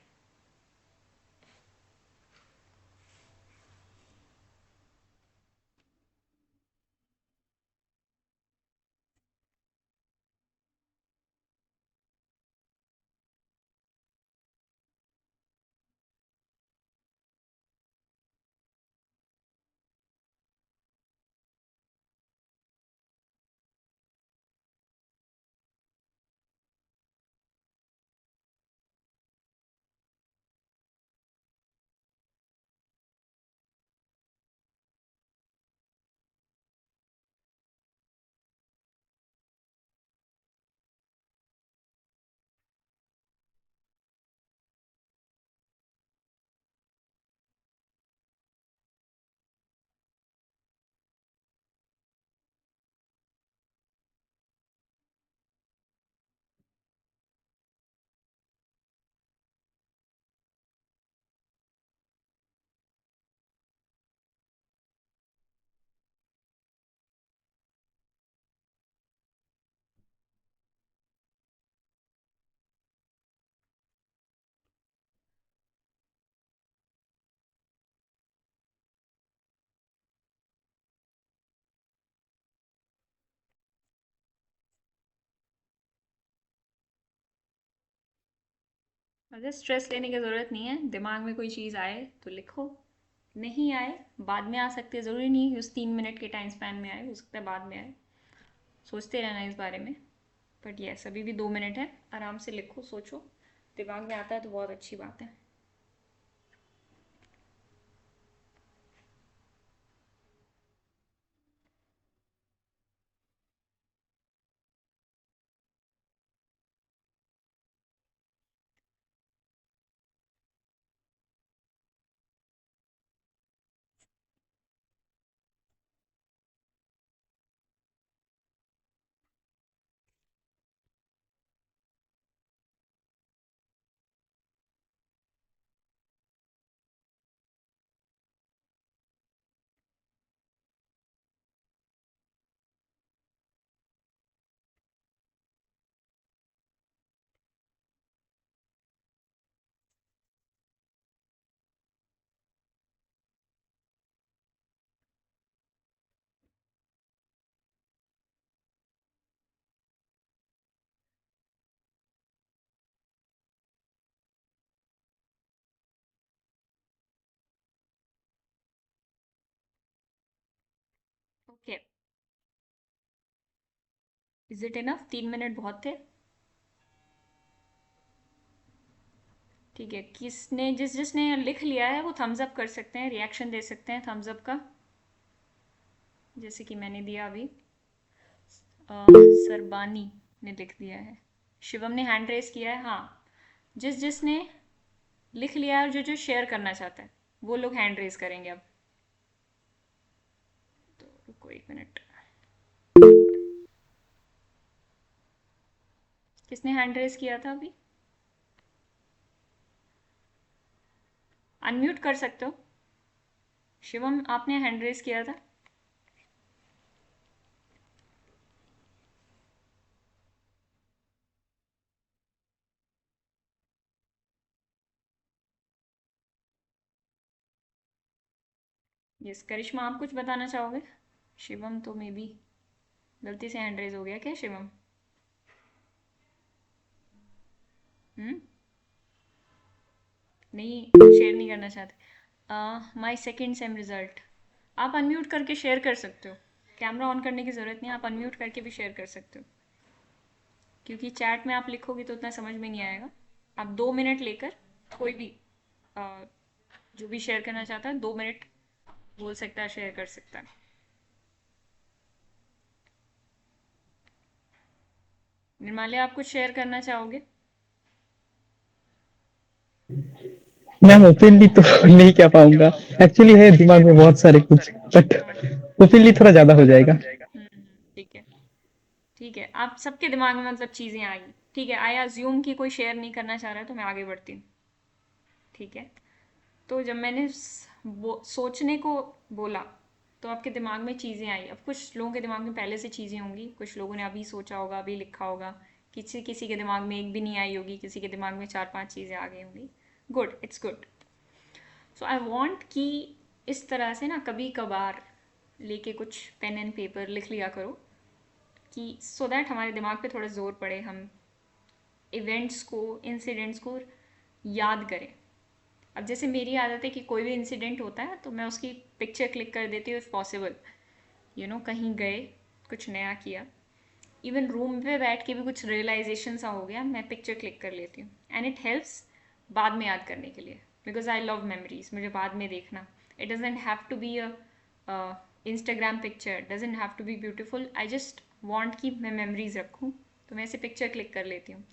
अगर स्ट्रेस लेने की ज़रूरत नहीं है, दिमाग में कोई चीज़ आए तो लिखो, नहीं आए बाद में आ सकती है, ज़रूरी नहीं उस 3 मिनट के टाइम स्पैन में आए, हो सकता है बाद में आए। सोचते रहना इस बारे में। बट यस, अभी भी 2 मिनट है, आराम से लिखो, सोचो। दिमाग में आता है तो बहुत अच्छी बात है। Okay, is it enough? 3 minute बहुत थे। ठीक है, किसने, जिसने लिख लिया है वो थम्स अप कर सकते हैं, रिएक्शन दे सकते हैं थम्स अप का, जैसे कि मैंने दिया अभी। सरबानी ने लिख दिया है। शिवम ने हैंड रेस किया है, हाँ। जिसने लिख लिया है और जो जो शेयर करना चाहता है वो लोग हैंड रेस करेंगे अब। तो रुको 1 मिनट, किसने हैंड रेस किया था अभी? अनम्यूट कर सकते हो। शिवम, आपने हैंड रेस किया था। यस, करिश्मा आप कुछ बताना चाहोगे? शिवम तो मे बी गलती से हैंड रेस हो गया क्या शिवम? हम्म, नहीं शेयर नहीं करना चाहते। माय सेकंड सेम रिजल्ट, आप अनम्यूट करके शेयर कर सकते हो। कैमरा ऑन करने की ज़रूरत नहीं, आप अनम्यूट करके भी शेयर कर सकते हो, क्योंकि चैट में आप लिखोगे तो उतना समझ में नहीं आएगा। आप 2 मिनट लेकर कोई भी अ, जो भी शेयर करना चाहता है 2 मिनट बोल सकता है, शेयर कर सकता है। निर्माल्य, आप कुछ शेयर करना चाहोगे? मैम ओपनली तो नहीं कह पाऊंगा, एक्चुअली है दिमाग में बहुत सारे कुछ, बट ओपनली थोड़ा ज्यादा हो जाएगा। ठीक है, ठीक है, आप सबके दिमाग में मतलब चीज़ें आई। ठीक है, आई अज्यूम कि कोई शेयर नहीं करना चाह रहा है, तो मैं आगे बढ़ती हूँ। ठीक है, तो जब मैंने सोचने को बोला तो आपके दिमाग में चीज़ें आई। अब कुछ लोगों के दिमाग में पहले से चीज़ें होंगी, कुछ लोगों ने अभी सोचा होगा, अभी लिखा होगा, किसी किसी के दिमाग में एक भी नहीं आई होगी, किसी के दिमाग में 4-5 चीज़ें आ गई होंगी। Good, it's good. So I want कि इस तरह से ना कभी कभार लेके कुछ पेन एंड पेपर लिख लिया करो, कि सो दैट हमारे दिमाग पे थोड़ा जोर पड़े, हम इवेंट्स को, इंसिडेंट्स को याद करें। अब जैसे मेरी आदत है कि कोई भी इंसिडेंट होता है तो मैं उसकी पिक्चर क्लिक कर देती हूँ इफ़ पॉसिबल। कहीं गए, कुछ नया किया, इवन रूम पे बैठ के भी कुछ रियलाइजेशन सा हो गया, मैं पिक्चर क्लिक कर लेती हूँ, एंड इट हेल्प्स बाद में याद करने के लिए, बिकॉज आई लव मेमोरीज। मुझे बाद में देखना, it doesn't have to be a Instagram picture, doesn't have to be beautiful, I just want कि मैं मेमोरीज रखूँ, तो मैं ऐसे पिक्चर क्लिक कर लेती हूँ।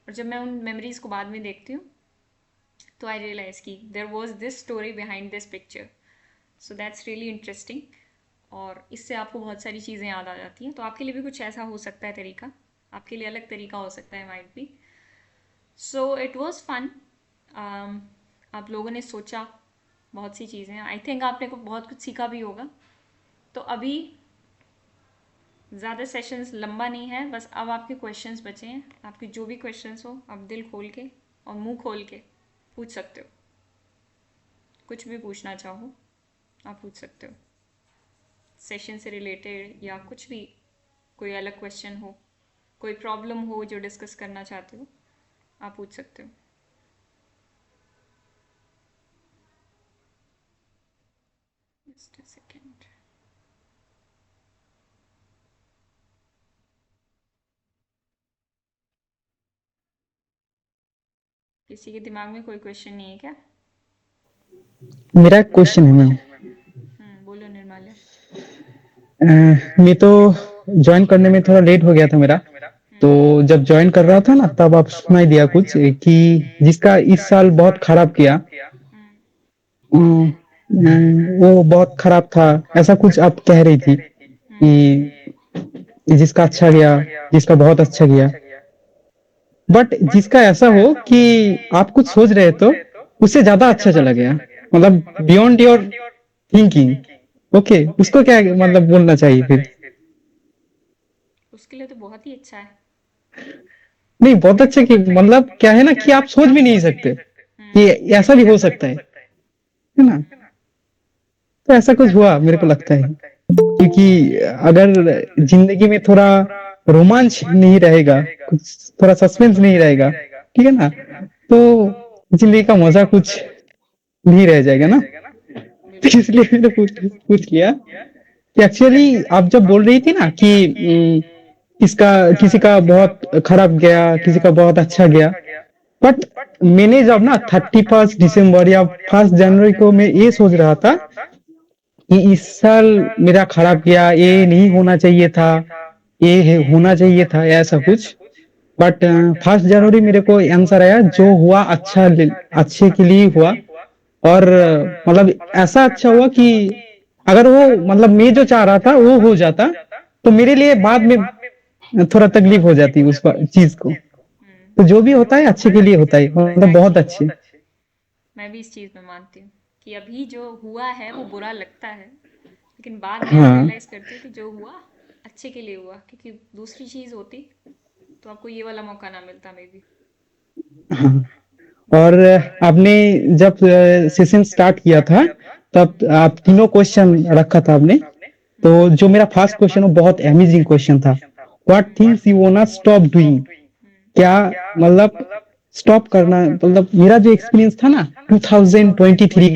और जब मैं उन मेमोरीज को बाद में देखती हूँ तो आई रियलाइज कि there was this story behind this picture, so that's really interesting. और इससे आपको बहुत सारी चीज़ें याद आ जाती हैं। तो आपके लिए भी कुछ ऐसा हो सकता है तरीका, आपके लिए अलग तरीका हो सकता है, might be. So it was fun. आप लोगों ने सोचा बहुत सी चीज़ें, आई थिंक आपने को बहुत कुछ सीखा भी होगा। तो अभी ज़्यादा सेशंस लंबा नहीं है, बस अब आपके क्वेश्चंस बचे हैं। आपके जो भी क्वेश्चंस हो आप दिल खोल के और मुंह खोल के पूछ सकते हो, कुछ भी पूछना चाहो आप पूछ सकते हो, सेशन से रिलेटेड या कुछ भी, कोई अलग क्वेश्चन हो, कोई प्रॉब्लम हो जो डिस्कस करना चाहते हो, आप पूछ सकते हो। Just a second. किसी के दिमाग में कोई क्वेश्चन नहीं है क्या? मेरा एक क्वेश्चन है मैम। बोलो निर्माल्य। मैं तो ज्वाइन करने में थोड़ा लेट हो गया था मेरा, तो जब ज्वाइन कर रहा था ना तब आप सुनाई दिया कुछ कि जिसका इस साल बहुत खराब किया, वो बहुत खराब था, ऐसा कुछ आप कह रही थी कि जिसका अच्छा गया, जिसका बहुत अच्छा गया। बट जिसका ऐसा हो कि आप कुछ सोच रहे तो उससे ज्यादा अच्छा चला गया, मतलब बियॉन्ड योर थिंकिंग, ओके, उसको क्या मतलब बोलना चाहिए फिर? उसके लिए तो बहुत ही अच्छा है। नहीं, बहुत अच्छा कि मतलब क्या है ना कि आप सोच भी नहीं सकते कि ऐसा भी हो सकता है ना? तो ऐसा कुछ हुआ मेरे को लगता है, क्योंकि अगर जिंदगी में थोड़ा रोमांच नहीं रहेगा, कुछ थोड़ा सस्पेंस नहीं रहेगा, ठीक है ना, तो जिंदगी का मजा कुछ नहीं रह जाएगा ना। तो बिल्कुल। इसलिए मैंने पूछ पूछ लिया कि एक्चुअली आप जब बोल रही थी ना कि इसका किसी का बहुत खराब गया, किसी का बहुत अच्छा गया, बट मैंने जब ना 31 दिसंबर या 1 जनवरी को मैं ये सोच रहा था कि इस साल मेरा खराब गया, ये नहीं होना चाहिए था, होना चाहिए था, ऐसा कुछ। बट 1 जनवरी मेरे को आंसर आया, जो हुआ अच्छा अच्छे के लिए हुआ। और मतलब ऐसा अच्छा हुआ कि अगर वो मतलब मैं जो चाह रहा था वो हो जाता तो मेरे लिए बाद में थोड़ा तकलीफ हो जाती उस चीज को। तो जो भी होता है अच्छे के लिए होता है, मतलब बहुत अच्छे। मैं भी इस चीज़ में मानती हूँ कि अभी जो हुआ है वो बुरा लगता है, लेकिन बाद में आप हाँ रियलाइज़ करते हो कि जो हुआ अच्छे के लिए हुआ, क्योंकि दूसरी चीज़ होती तो आपको ये वाला मौका ना मिलता मे बी। हाँ। और आपने जब सेशन स्टार्ट किया था तब आप तीनों क्वेश्चन रखा था आपने, तो जो मेरा फर्स्ट क्वेश्चन वो बहुत अमेजिंग क्वेश्चन था, what things you want stop doing. क्या मतलब स्टॉप करना, मतलब मेरा जो एक्सपीरियंस था ना 2023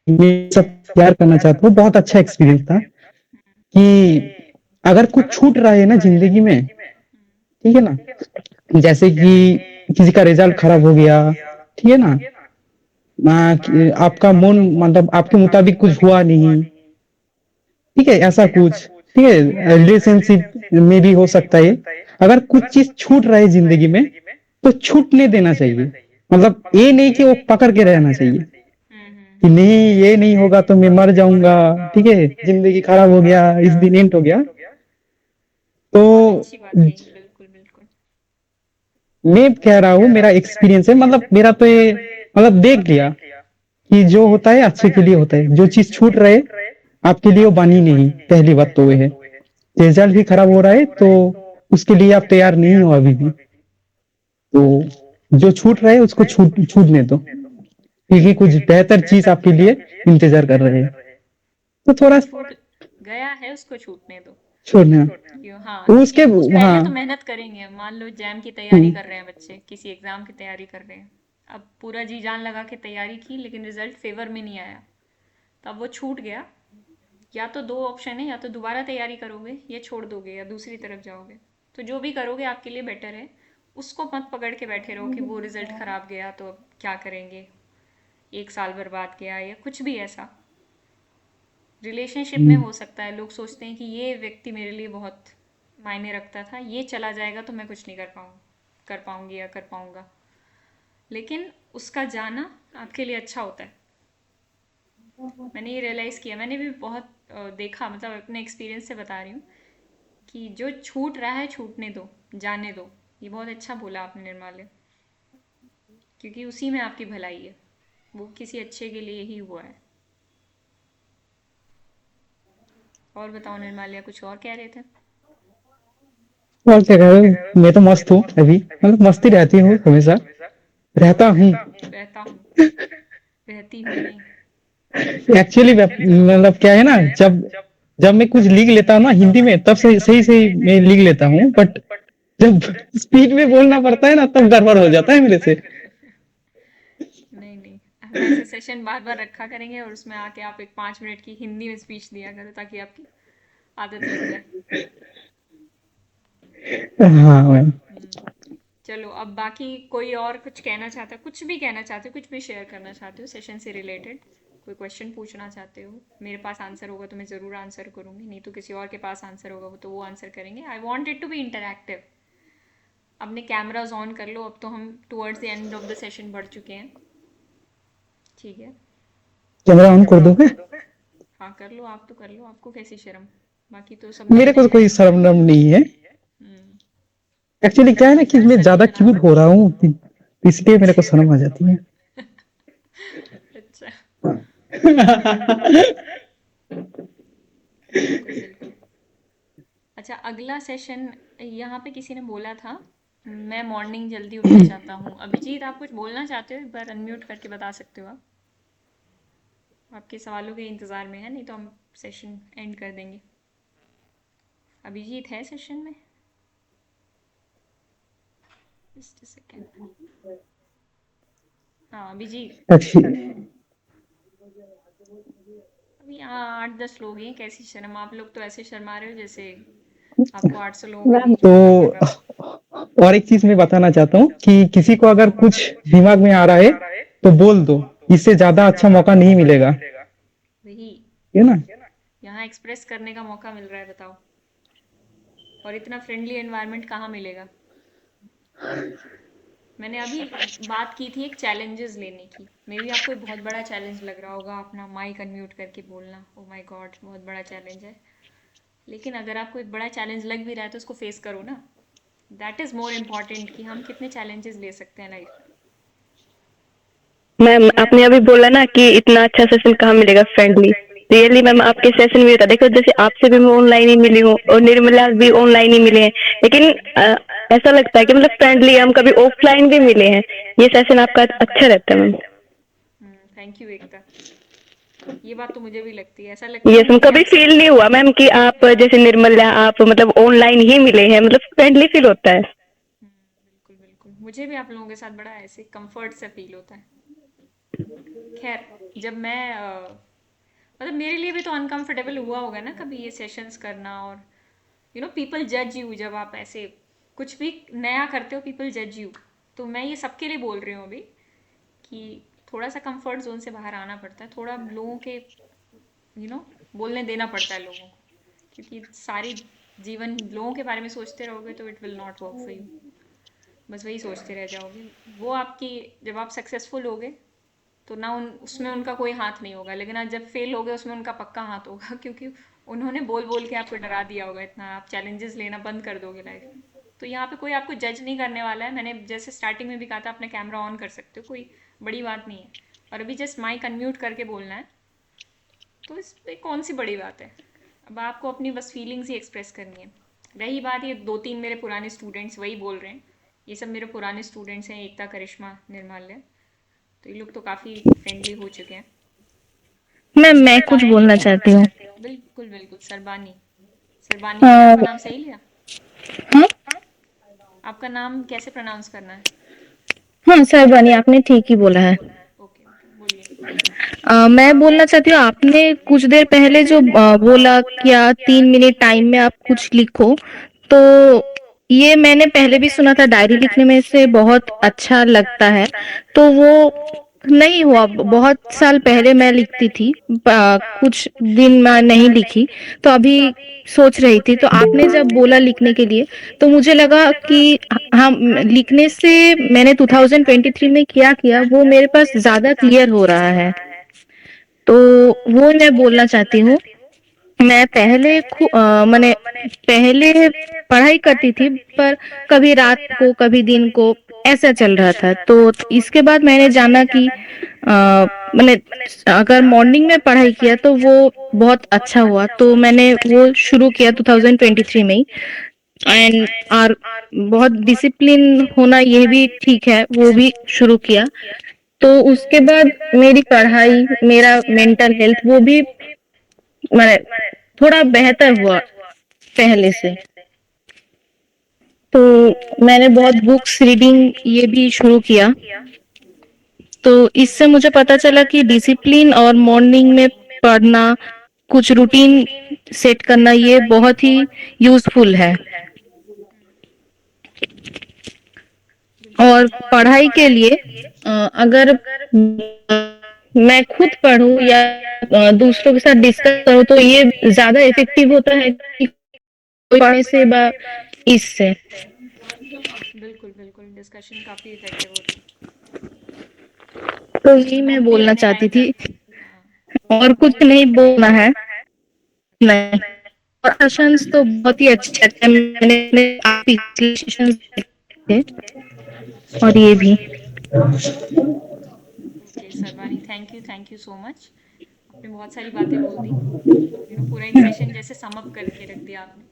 में सब तैयार करना चाहता हूँ, बहुत अच्छा एक्सपीरियंस था कि अगर कुछ छूट रहा है ना जिंदगी में, ठीक है ना, जैसे कि किसी का रिजल्ट खराब हो गया, ठीक है ना, आपका मन मतलब आपके मुताबिक कुछ हुआ नहीं, ठीक है, ऐसा कुछ, ठीक है, रिलेशनशिप में भी हो सकता है। अगर कुछ चीज छूट रहा है जिंदगी में तो छूटने देना चाहिए, मतलब ये नहीं कि वो पकड़ के रहना चाहिए कि नहीं ये नहीं होगा तो मैं मर जाऊंगा, ठीक है, जिंदगी खराब हो गया, इस दिन एंड हो गया। बहुत तो अच्छी बात कही, बिल्कुल बिल्कुल। मैं कह रहा हूँ मेरा एक्सपीरियंस है, मतलब मेरा तो ये मतलब देख लिया कि जो होता है अच्छे के लिए होता है, जो चीज छूट रहे आपके लिए वो बनी नहीं, पहली बात तो ये है। रिजल्ट भी खराब हो रहा है तो उसके लिए आप तैयार नहीं हो अभी भी, तो जो छूट रहा है उसको छूटने दो, क्योंकि कुछ बेहतर चीज आपके लिए इंतजार कर रहे हैं, तो जो थोड़ा छूट गया है उसको छूटने दो। छोड़ना। क्यों, हाँ, तो क्योंकि उसके कुछ पहले तो हाँ। मेहनत करेंगे। मान लो जैम की तैयारी कर रहे हैं बच्चे, किसी एग्जाम की तैयारी कर रहे हैं, अब पूरा जी जान लगा के तैयारी की लेकिन रिजल्ट फेवर में नहीं आया, तो अब वो छूट गया। या तो दो ऑप्शन है, या तो दोबारा तैयारी करोगे या छोड़ दोगे या दूसरी तरफ जाओगे। तो जो भी करोगे आपके लिए बेटर है। उसको मत पकड़ के बैठे रहो कि वो रिजल्ट खराब गया तो अब क्या करेंगे, एक साल बर्बाद गया या कुछ भी ऐसा। रिलेशनशिप में हो सकता है लोग सोचते हैं कि ये व्यक्ति मेरे लिए बहुत मायने रखता था, ये चला जाएगा तो मैं कुछ नहीं कर पाऊंगी या कर पाऊंगा, लेकिन उसका जाना आपके लिए अच्छा होता है। मैंने ये रियलाइज़ किया, मैंने भी बहुत देखा, मतलब अपने एक्सपीरियंस से बता रही हूँ कि जो छूट रहा है छूटने दो, जाने दो। ये बहुत अच्छा बोला आपने निर्माल्य, क्योंकि उसी में आपकी भलाई है, वो किसी अच्छे के लिए ही हुआ है। और बताओ निर्माल्या, कुछ और कह रहे थे? और क्या कह रहे हो? मैं तो मस्त हूँ अभी, मतलब मस्ती रहती हूँ हमेशा, रहता हूँ। रहता हूँ, रहती हूँ नहीं। एक्चुअली मतलब क्या है ना, जब जब मैं कुछ लिख लेता हूँ ना हिंदी में तब सही सही सही मैं लिख लेता हूँ, बट जब स्पीड में बोलना पड़ता है ना तब गड़बड़ हो जाता है मेरे से। नहीं नहीं, हम ऐसे सेशन बार बार रखा करेंगे और उसमें आके आप एक 5 मिनट की हिंदी में स्पीच दिया करो ताकि आपकी आदत लग जाए। हाँ मैम। चलो, अब बाकी कोई और कुछ कहना चाहता है, कुछ भी कहना चाहते हो, कुछ भी शेयर करना चाहते हो सेशन से रिलेटेड, कोई क्वेश्चन पूछना चाहते हो, मेरे पास आंसर होगा तो मैं ज़रूर आंसर करूँगी, नहीं तो किसी और के पास आंसर होगा वो तो वो आंसर करेंगे। I want it to be interactive. अपने कैमराज ऑन कर लो, अब तो हम towards the end of the session बढ़ चुके हैं। ठीक है। कैमरा ऑन कर दो मैं। हाँ कर लो, आप तो कर लो, आपको कैसी शर्म, बाकी तो सबने मेरे को तो अपने। कोई शर्म नर्म नहीं है। हम्म, एक्चुअली क्या है ना कि मैं ज्यादा क्यूट हो रहा हूँ इसलिए मेरे को शर्म आ जाती है। अच्छा, बिल्कुल बिल्कुल। अच्छा, अगला सेशन, यहाँ पे किसी ने बोला था मैं मॉर्निंग जल्दी उठना चाहता हूँ। अभिजीत, आप कुछ बोलना चाहते हो? एक बार अनम्यूट करके बता सकते हो आप। आपके सवालों के इंतज़ार में है, नहीं तो हम सेशन एंड कर देंगे। अभिजीत है सेशन में? Just a second. हाँ अभिजीत, अच्छी। अभी यहाँ 8-10 लोग हैं, कैसी शर्म, आप लोग तो ऐसे शर्मा रहे हो जैसे आपको 800 लोगों के बीच तो बोलना पड़ रहा हो। और एक चीज मैं बताना चाहता हूँ कि किसी को अगर कुछ दिमाग में आ रहा है तो बोल दो, इससे ज्यादा अच्छा मौका नहीं मिलेगा, वही, है ना। यहाँ एक्सप्रेस करने का मौका मिल रहा है, बताओ, और इतना फ्रेंडली एनवायरनमेंट कहाँ मिलेगा। मैंने अभी बात की थी एक चैलेंजेस लेने की, मे बी आपको एक बहुत बड़ा चैलेंज लग रहा होगा अपना माइक अनम्यूट करके बोलना, ओ माय गॉड बहुत बड़ा चैलेंज है। लेकिन अगर आपको एक बड़ा चैलेंज लग भी रहा है तो उसको फेस करो ना। दैट इज़ मोर इम्पॉर्टेंट कि हम कितने चैलेंजेस ले सकते हैं लाइफ में। मैम आपने अभी बोला ना कि इतना अच्छा सेशन कहाँ मिलेगा फ्रेंडली। रियली मैम आपके सेशन में होता, देखो जैसे आपसे भी मैं ऑनलाइन ही मिली हूँ और निर्मला भी ऑनलाइन ही मिले हैं, लेकिन ऐसा लगता है कि मतलब फ्रेंडली हम कभी ऑफलाइन भी मिले हैं। ये सेशन आपका अच्छा रहता है मैम। थैंक यू एकता, ये बात तो मुझे भी लगती है, ऐसा लगता ये है कि कभी हमसे। फील नहीं हुआ मैम कि आप जैसे निर्मला आप मतलब ऑनलाइन ही मिले हैं, मतलब फ्रेंडली फील होता है। बिल्कुल बिल्कुल, मुझे भी आप लोगों के साथ बड़ा ऐसे कंफर्ट सा फील होता है। खैर, जब मैं मतलब मेरे लिए भी तो अनकंफर्टेबल हुआ होगा ना कभी ये सेशंस करना, और पीपल जज यू जब आप ऐसे कुछ भी नया करते हो, पीपल जज यू। तो मैं ये सबके लिए बोल रही हूँ अभी कि थोड़ा सा कंफर्ट जोन से बाहर आना पड़ता है, थोड़ा लोगों के बोलने देना पड़ता है लोगों को, क्योंकि सारी जीवन लोगों के बारे में सोचते रहोगे तो it will not work for you. बस वही सोचते रह जाओगे। वो आपकी, जब आप सक्सेसफुल होगे तो ना उसमें उनका कोई हाथ नहीं होगा, लेकिन आज जब फेल हो गए उसमें उनका पक्का हाथ होगा क्योंकि उन्होंने बोल बोल के आपको डरा दिया होगा इतना, आप चैलेंजेस लेना बंद कर दोगे लाइफ में। तो यहाँ पे कोई आपको जज नहीं करने वाला है। मैंने जैसे स्टार्टिंग में भी कहा था, अपने कैमरा ऑन कर सकते हो, कोई बड़ी बात नहीं है। और अभी जस्ट माइक अनम्यूट करके बोलना है, तो इस पे कौन सी बड़ी बात है। अब आपको अपनी बस फीलिंग्स ही एक्सप्रेस करनी है। रही बात, ये दो तीन मेरे पुराने स्टूडेंट्स वही बोल रहे हैं, ये सब मेरे पुराने स्टूडेंट्स हैं, एकता, करिश्मा, निर्माल्य। तो ये लोग तो काफ़ी फ्रेंडली हो चुके हैं। मैं कुछ बोलना चाहती हूँ। बिल्कुल बिल्कुल, सरबानी। सरबानी, मैंने आपका नाम सही लिया? हाँ आपका नाम कैसे प्रोनाउंस करना है? हाँ सर बनी, आपने ठीक ही बोला है। ओके ओके, बोलिए। मैं बोलना चाहती हूँ, आपने कुछ देर पहले जो बोला क्या 3 मिनट टाइम में आप कुछ लिखो, तो ये मैंने पहले भी सुना था, डायरी लिखने में से बहुत अच्छा लगता है। तो वो नहीं हुआ, बहुत साल पहले मैं लिखती थी, कुछ दिन मैं नहीं लिखी, तो अभी सोच रही थी, तो आपने जब बोला लिखने के लिए, तो मुझे लगा कि हम लिखने से, मैंने 2023 में क्या किया वो मेरे पास ज्यादा क्लियर हो रहा है। तो वो मैं बोलना चाहती हूँ। मैं पहले मैंने पहले पढ़ाई करती थी, पर कभी रात को कभी दिन को ऐसा चल रहा था। तो इसके बाद मैंने जाना कि मैंने अगर मॉर्निंग में पढ़ाई किया तो वो बहुत अच्छा हुआ, तो मैंने वो शुरू किया 2023 में ही। एंड और बहुत डिसिप्लिन होना ये भी ठीक है, वो भी शुरू किया। तो उसके बाद मेरी पढ़ाई, मेरा मेंटल हेल्थ वो भी मैंने थोड़ा बेहतर हुआ पहले से। तो मैंने बहुत बुक्स रीडिंग ये भी शुरू किया। तो इससे मुझे पता चला कि डिसिप्लिन और मॉर्निंग में पढ़ना, कुछ रूटीन सेट करना, ये बहुत ही यूजफुल है। और पढ़ाई के लिए अगर मैं खुद पढूं या दूसरों के साथ डिस्कस करूं, तो ये ज्यादा इफेक्टिव होता है कि कोई पढ़ने से इससे। बिल्कुल बिल्कुल, डिस्कशन काफ़ी इफेक्टिव होती है। तो यही मैं हम भी बोलना अपने चाहती टाइम थी, पे, हाँ, और कुछ नहीं बोलना है। नहीं, और सेशंस तो बहुत ही अच्छे थे, मैंने अपने पिछले सेशंस देखे और ये भी। Okay Sarwani, thank you so much. आपने बहुत सारी बातें बोल दी, पूरा एक सेशन जैसे सम अप करके रख दिया आपने।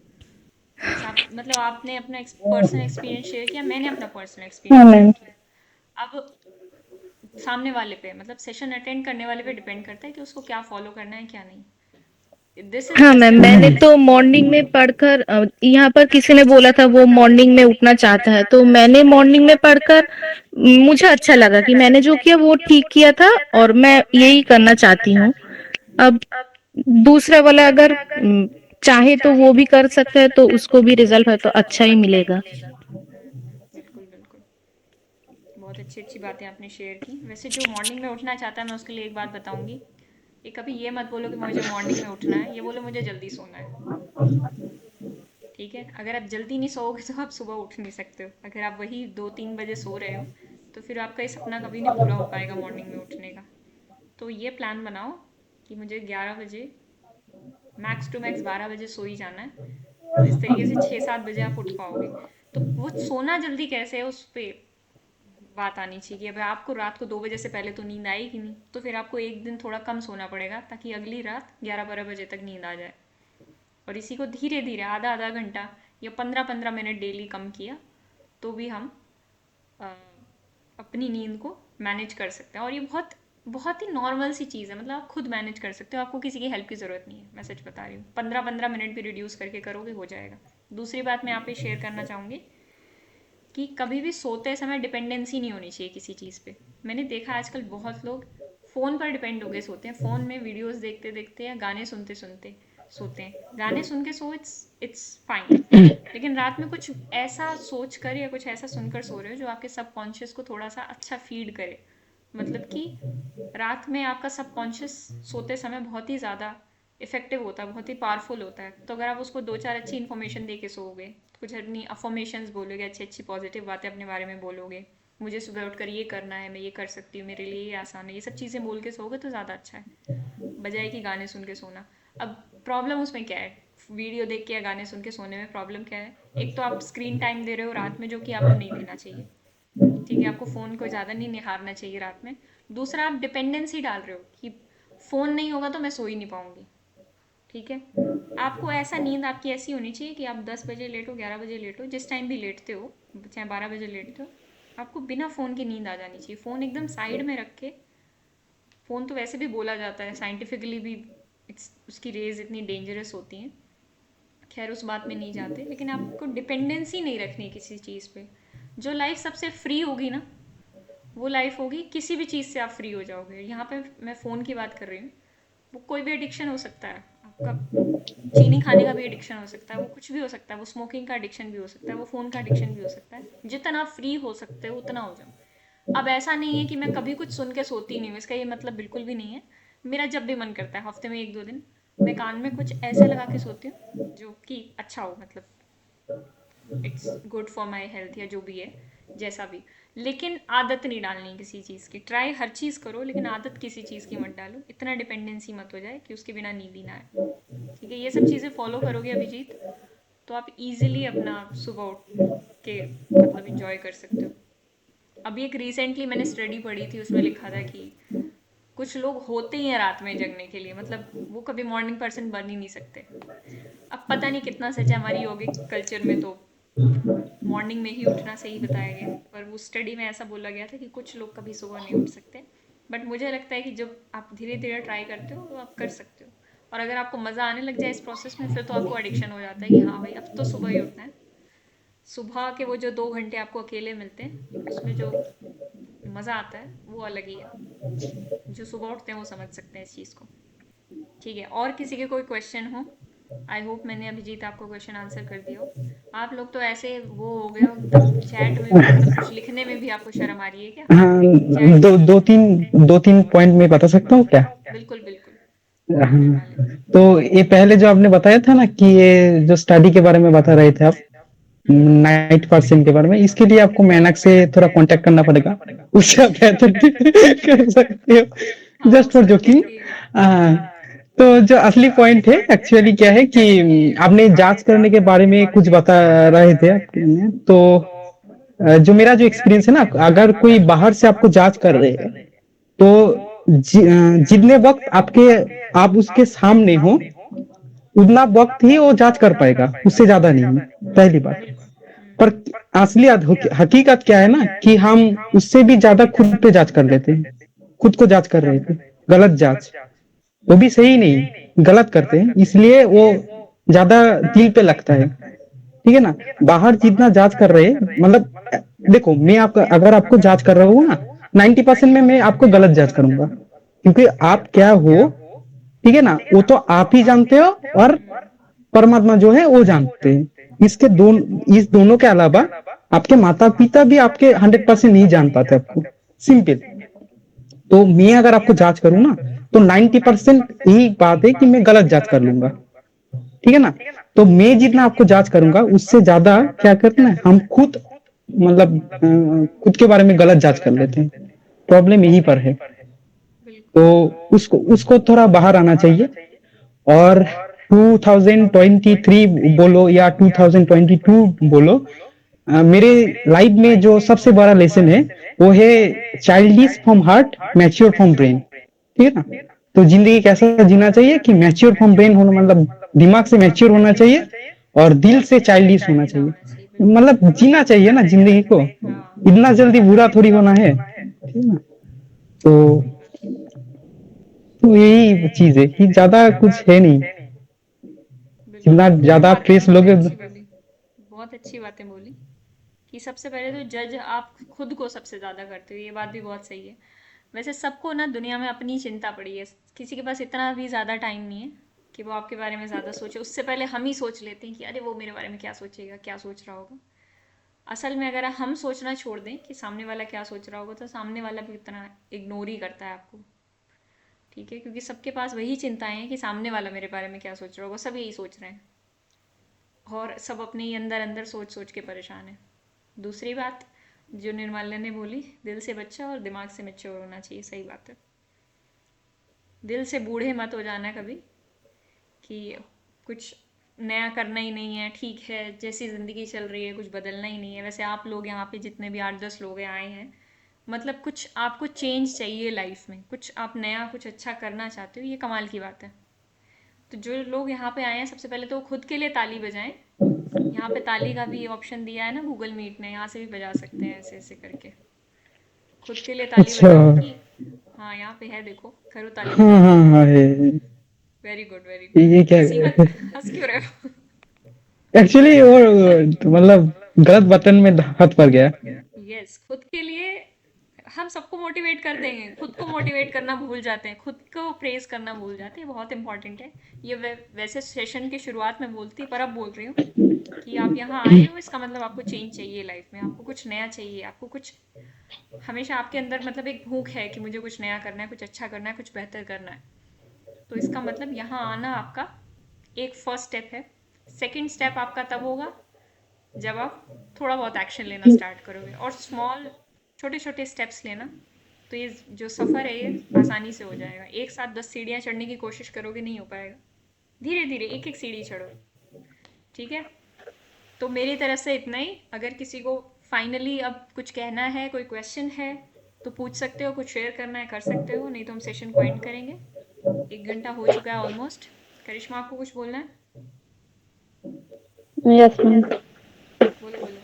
बस आप, मतलब आपने अपना पर्सनल एक्सपीरियंस शेयर किया, मैंने अपना पर्सनल हाँ एक्सपीरियंस शेयर मैम। किया। अब सामने वाले पे, मतलब सेशन अटेंड करने वाले पे डिपेंड करता है कि उसको क्या फॉलो करना है क्या नहीं। दिस इज हाँ जस्ट मैम, एन मैंने एनालिसिस। तो मॉर्निंग में पढ़कर, यहाँ पर किसी ने बोला था वो मॉर्निंग में उठना चाहता है, तो मैंने मॉर्निंग में पढ़कर मुझे अच्छा लगा कि मैंने जो किया वो ठीक किया था, और मैं यही करना चाहती हूँ। अब दूसरा वाला अगर चाहे तो वो भी कर सकता है, तो उसको भी रिजल्ट है तो अच्छा ही मिलेगा। बिल्कुल बिल्कुल, बहुत अच्छी अच्छी बातें आपने शेयर की। वैसे जो मॉर्निंग में उठना चाहता है, मैं उसके लिए एक बात बताऊंगी कि कभी ये मत बोलो कि मुझे मॉर्निंग में उठना है, ये बोलो मुझे जल्दी सोना है। ठीक है, अगर आप जल्दी नहीं सोओगे तो आप सुबह उठ नहीं सकते हो। अगर आप वही 2-3 बजे सो रहे हो, तो फिर आपका ये सपना कभी नहीं पूरा हो पाएगा मॉर्निंग में उठने का। तो ये प्लान बनाओ कि मुझे 11 बजे, मैक्स टू मैक्स 12 बजे सो ही जाना है। तो इस तरीके से 6-7 बजे आप उठ पाओगे। तो वो सोना जल्दी कैसे है, उस पर बात आनी चाहिए कि अब आपको रात को 2 बजे से पहले तो नींद आएगी नहीं, तो फिर आपको एक दिन थोड़ा कम सोना पड़ेगा ताकि अगली रात 11-12 बजे तक नींद आ जाए। और इसी को धीरे धीरे आधा आधा घंटा या 15-15 मिनट डेली कम किया, तो भी हम अ, अपनी नींद को मैनेज कर सकते हैं। और ये बहुत बहुत ही नॉर्मल सी चीज़ है, मतलब आप खुद मैनेज कर सकते हो, आपको किसी की हेल्प की ज़रूरत नहीं है। मैं सच बता रही हूँ, 15-15 मिनट भी रिड्यूस करके करोगे हो जाएगा। दूसरी बात मैं यहाँ पे शेयर करना चाहूँगी कि कभी भी सोते समय डिपेंडेंसी नहीं होनी चाहिए किसी चीज़ पे। मैंने देखा आजकल बहुत लोग फ़ोन पर डिपेंड हो गए सोते हैं, फ़ोन में वीडियोस देखते देखते या गाने सुनते सुनते सोते हैं। गाने सुन के सो, इट्स इट्स फाइन, लेकिन रात में कुछ ऐसा सोच कर या कुछ ऐसा सुनकर सो रहे हो जो आपके सबकॉन्शियस को थोड़ा सा अच्छा फीड करे। मतलब कि रात में आपका सबकॉन्शियस सोते समय बहुत ही ज़्यादा इफेक्टिव होता है, बहुत ही पावरफुल होता है। तो अगर आप उसको दो चार अच्छी इन्फॉर्मेशन दे के सोओगे, कुछ अपनी अफर्मेशंस बोलोगे, अच्छी अच्छी पॉजिटिव बातें अपने बारे में बोलोगे, मुझे सुबह उठकर ये करना है, मैं ये कर सकती हूँ, मेरे लिए ये आसान है, ये सब चीज़ें बोल के सोओगे तो ज़्यादा अच्छा है, बजाय कि गाने सुन के सोना। अब प्रॉब्लम उसमें क्या है, वीडियो देख के या गाने सुन के सोने में प्रॉब्लम क्या है? एक तो आप स्क्रीन टाइम दे रहे हो रात में जो कि आपको नहीं देना चाहिए, ठीक है, आपको फ़ोन को ज़्यादा नहीं निहारना चाहिए रात में। दूसरा, आप डिपेंडेंसी डाल रहे हो कि फ़ोन नहीं होगा तो मैं सो ही नहीं पाऊंगी, ठीक है। आपको ऐसा, नींद आपकी ऐसी होनी चाहिए कि आप 10 बजे लेटो, 11 बजे लेटो, जिस टाइम भी लेटते हो, चाहे 12 बजे लेटते हो, आपको बिना फ़ोन की नींद आ जानी चाहिए। फ़ोन एकदम साइड में रख के, फ़ोन तो वैसे भी बोला जाता है साइंटिफिकली भी, उसकी रेज इतनी डेंजरस होती हैं, खैर उस बात में नहीं जाते, लेकिन आपको डिपेंडेंसी नहीं रखनी किसी चीज़ पे। जो लाइफ सबसे फ्री होगी ना, वो लाइफ होगी, किसी भी चीज़ से आप फ्री हो जाओगे। यहाँ पे मैं फ़ोन की बात कर रही हूँ, वो कोई भी एडिक्शन हो सकता है आपका, चीनी खाने का भी एडिक्शन हो सकता है, वो कुछ भी हो सकता है, वो स्मोकिंग का एडिक्शन भी हो सकता है, वो फ़ोन का एडिक्शन भी हो सकता है। जितना फ्री हो सकते हो उतना हो जाओ। अब ऐसा नहीं है कि मैं कभी कुछ सुन के सोती नहीं हूँ, इसका ये मतलब बिल्कुल भी नहीं है। मेरा जब भी मन करता है, हफ्ते में 1-2 दिन मैं कान में कुछ ऐसे लगा के सोती हूँ जो कि अच्छा हो, मतलब it's good for my health या जो भी है, जैसा भी। लेकिन आदत नहीं डालनी किसी चीज़ की। ट्राई हर चीज़ करो, लेकिन आदत किसी चीज़ की मत डालो, इतना डिपेंडेंसी मत हो जाए कि उसके बिना नींद ही ना आए, ठीक है। ये सब चीज़ें फॉलो करोगे अभिजीत, तो आप इजीली अपना सुबह उठ के मतलब इंजॉय कर सकते हो। अभी एक रिसेंटली मैंने स्टडी पढ़ी थी, उसमें लिखा था कि कुछ लोग होते ही हैं रात में जगने के लिए, मतलब वो कभी मॉर्निंग पर्सन बन ही नहीं सकते। अब पता नहीं कितना सच है, हमारी योगिक कल्चर में तो मॉर्निंग में ही उठना सही बताया गया है, पर वो स्टडी में ऐसा बोला गया था कि कुछ लोग कभी सुबह नहीं उठ सकते। बट मुझे लगता है कि जब आप धीरे धीरे ट्राई करते हो तो आप कर सकते हो, और अगर आपको मज़ा आने लग जाए इस प्रोसेस में, फिर तो आपको एडिक्शन हो जाता है कि हाँ भाई अब तो सुबह ही उठना है। सुबह के वो जो 2 घंटे आपको अकेले मिलते हैं, उसमें जो मज़ा आता है वो अलग ही है। जो सुबह उठते हैं वो समझ सकते हैं इस चीज़ को, ठीक है। और किसी के कोई क्वेश्चन हो? आई होप मैंने अभिजीत आपको क्वेश्चन आंसर कर दिया हो। आप लोग तो ऐसे वो हो गए हो एकदम, चैट में भी मतलब कुछ लिखने में भी आपको शर्म आ रही है क्या? हाँ, चैट में दो तीन पॉइंट में बता सकता हूँ क्या? बिल्कुल बिल्कुल, करने हाँ, वाले। तो ये पहले जो आपने बताया था ना कि ये जो स्टडी के बारे में बता रहे थे आप, हम्म, 90% के बारे में, इसके लिए आपको मेहनत से थोड़ा कांटेक्ट करना पड़ेगा, उससे आप बेहतर कर सकते हो, हाँ जस्ट फॉर उसमें जोकिंग। डेफिनेटली। तो जो असली पॉइंट है एक्चुअली क्या है कि आपने जांच करने के बारे में कुछ बता रहे थे आपने, तो जो मेरा जो एक्सपीरियंस है ना, अगर कोई बाहर से आपको जांच कर रहे हैं तो जितने वक्त आप उसके सामने हो उतना वक्त ही वो जांच कर पाएगा, उससे ज्यादा नहीं, पहली बात। बिल्कुल। पर असली हकीकत क्या है ना कि हम उससे भी ज्यादा खुद पे जांच कर लेते हैं, खुद को जांच कर रहे थे, गलत जांच, वो भी सही नहीं, गलत करते हैं, इसलिए वो ज्यादा दिल पे लगता है, ठीक है ना। बाहर जितना जांच कर रहे हैं, मतलब देखो, मैं आपका अगर आपको जांच कर रहा हूँ ना, 90% में मैं आपको गलत जांच करूंगा, क्योंकि आप क्या हो, ठीक है ना, वो तो आप ही जानते हो, और परमात्मा जो है वो जानते हैं। इस दोनों के अलावा आपके माता पिता भी आपके 100% नहीं जान पाते आपको, सिंपल। तो मैं अगर आपको जांच करूं ना, तो 90% यही बात है कि मैं गलत जांच कर लूंगा, ठीक है ना। तो मैं जितना आपको जांच करूंगा उससे ज्यादा क्या करते हैं हम खुद, मतलब खुद के बारे में गलत जांच कर लेते हैं, प्रॉब्लम यहीं पर है। तो बिल्कुल। उसको उसको थोड़ा बाहर आना चाहिए। और 2023 बोलो या 2022 बोलो, मेरे लाइफ में जो सबसे बड़ा लेसन है वो है childish from heart, mature from brain, ठीक है ना। तो जिंदगी कैसा जीना चाहिए कि मैच्योर फ्रॉम ब्रेन होना, मतलब दिमाग से मैच्योर होना चाहिए और दिल से चाइल्डिश होना चाइल्डिश नहीं चाहिए, होना चाहिए, बिल्कुल। मतलब जीना चाहिए ना जिंदगी को, हाँ इतना जल्दी बुरा थोड़ी होना है, ठीक है ना। तो सही बात है। यही चीज है कि ज्यादा कुछ है नहीं, बिल्कुल, जितना नहीं ज्यादा बातें प्रेस आपने लोगे। अच्छी बोली, बहुत अच्छी बातें बोली, कि सबसे पहले तो जज आप खुद को सबसे ज़्यादा करते हो, ये बात भी बहुत सही है। वैसे सबको ना दुनिया में अपनी चिंता पड़ी है, किसी के पास इतना भी ज़्यादा टाइम नहीं है कि वो आपके बारे में ज़्यादा सोचे। उससे पहले हम ही सोच लेते हैं कि अरे वो मेरे बारे में क्या सोचेगा, क्या सोच रहा होगा। असल में अगर हम सोचना छोड़ दें कि सामने वाला क्या सोच रहा होगा, तो सामने वाला भी इतना इग्नोर ही करता है आपको। ठीक है, क्योंकि सबके पास वही चिंताएं हैं कि सामने वाला मेरे बारे में क्या सोच रहा होगा, सब यही सोच रहे हैं और सब अपने ही अंदर अंदर सोच सोच के परेशान है। दूसरी बात जो निर्मला ने बोली, दिल से बच्चा और दिमाग से मैच्योर होना चाहिए, सही बात है। दिल से बूढ़े मत हो जाना कभी कि कुछ नया करना ही नहीं है, ठीक है जैसी ज़िंदगी चल रही है कुछ बदलना ही नहीं है। वैसे आप लोग यहाँ पे जितने भी 8-10 लोग हैं आए हैं, मतलब कुछ आपको चेंज चाहिए लाइफ में, कुछ आप नया कुछ अच्छा करना चाहते हो, ये कमाल की बात है। तो जो लोग यहाँ पे आए हैं सबसे पहले तो खुद के लिए ताली बजाएं। यहाँ पे ताली का भी ऑप्शन दिया है ना गूगल मीट ने, यहाँ से भी बजा सकते हैं ऐसे ऐसे करके। खुद के लिए ताली अच्छा। बजाओ कि हाँ यहाँ पे है, देखो करो ताली हाँ बजाओ। हाँ हाँ है। Very good very good. ये क्या हंसी मत, हंस क्यों रहे हो? एक्चुअली वो मतलब गलत बटन में हाथ पड़ गया। यस, खुद के लिए हम सबको मोटिवेट कर देंगे, खुद को मोटिवेट करना भूल जाते हैं, खुद को प्रेज करना भूल जाते हैं, बहुत इंपॉर्टेंट है ये। वैसे सेशन की शुरुआत में बोलती पर अब बोल रही हूँ कि आप यहाँ आए हो, इसका मतलब आपको चेंज चाहिए लाइफ में, आपको कुछ नया चाहिए, आपको कुछ हमेशा आपके अंदर मतलब एक भूख है कि मुझे कुछ नया करना है, कुछ अच्छा करना है, कुछ बेहतर करना है। तो इसका मतलब यहाँ आना आपका एक फर्स्ट स्टेप है। सेकंड स्टेप आपका तब होगा जब आप थोड़ा बहुत एक्शन लेना स्टार्ट करोगे और स्मॉल छोटे छोटे स्टेप्स लेना। तो ये जो सफ़र है ये आसानी से हो जाएगा। एक साथ 10 सीढ़ियाँ चढ़ने की कोशिश करोगे नहीं हो पाएगा, धीरे धीरे एक एक सीढ़ी चढ़ो। ठीक है, तो मेरी तरफ से इतना ही। अगर किसी को फाइनली अब कुछ कहना है, कोई क्वेश्चन है तो पूछ सकते हो, कुछ शेयर करना है कर सकते हो, नहीं तो हम सेशन को एंड करेंगे। 1 घंटा हो चुका है ऑलमोस्ट। करिश्मा आपको कुछ बोलना है? Yes, ma'am. बोलो बोलो।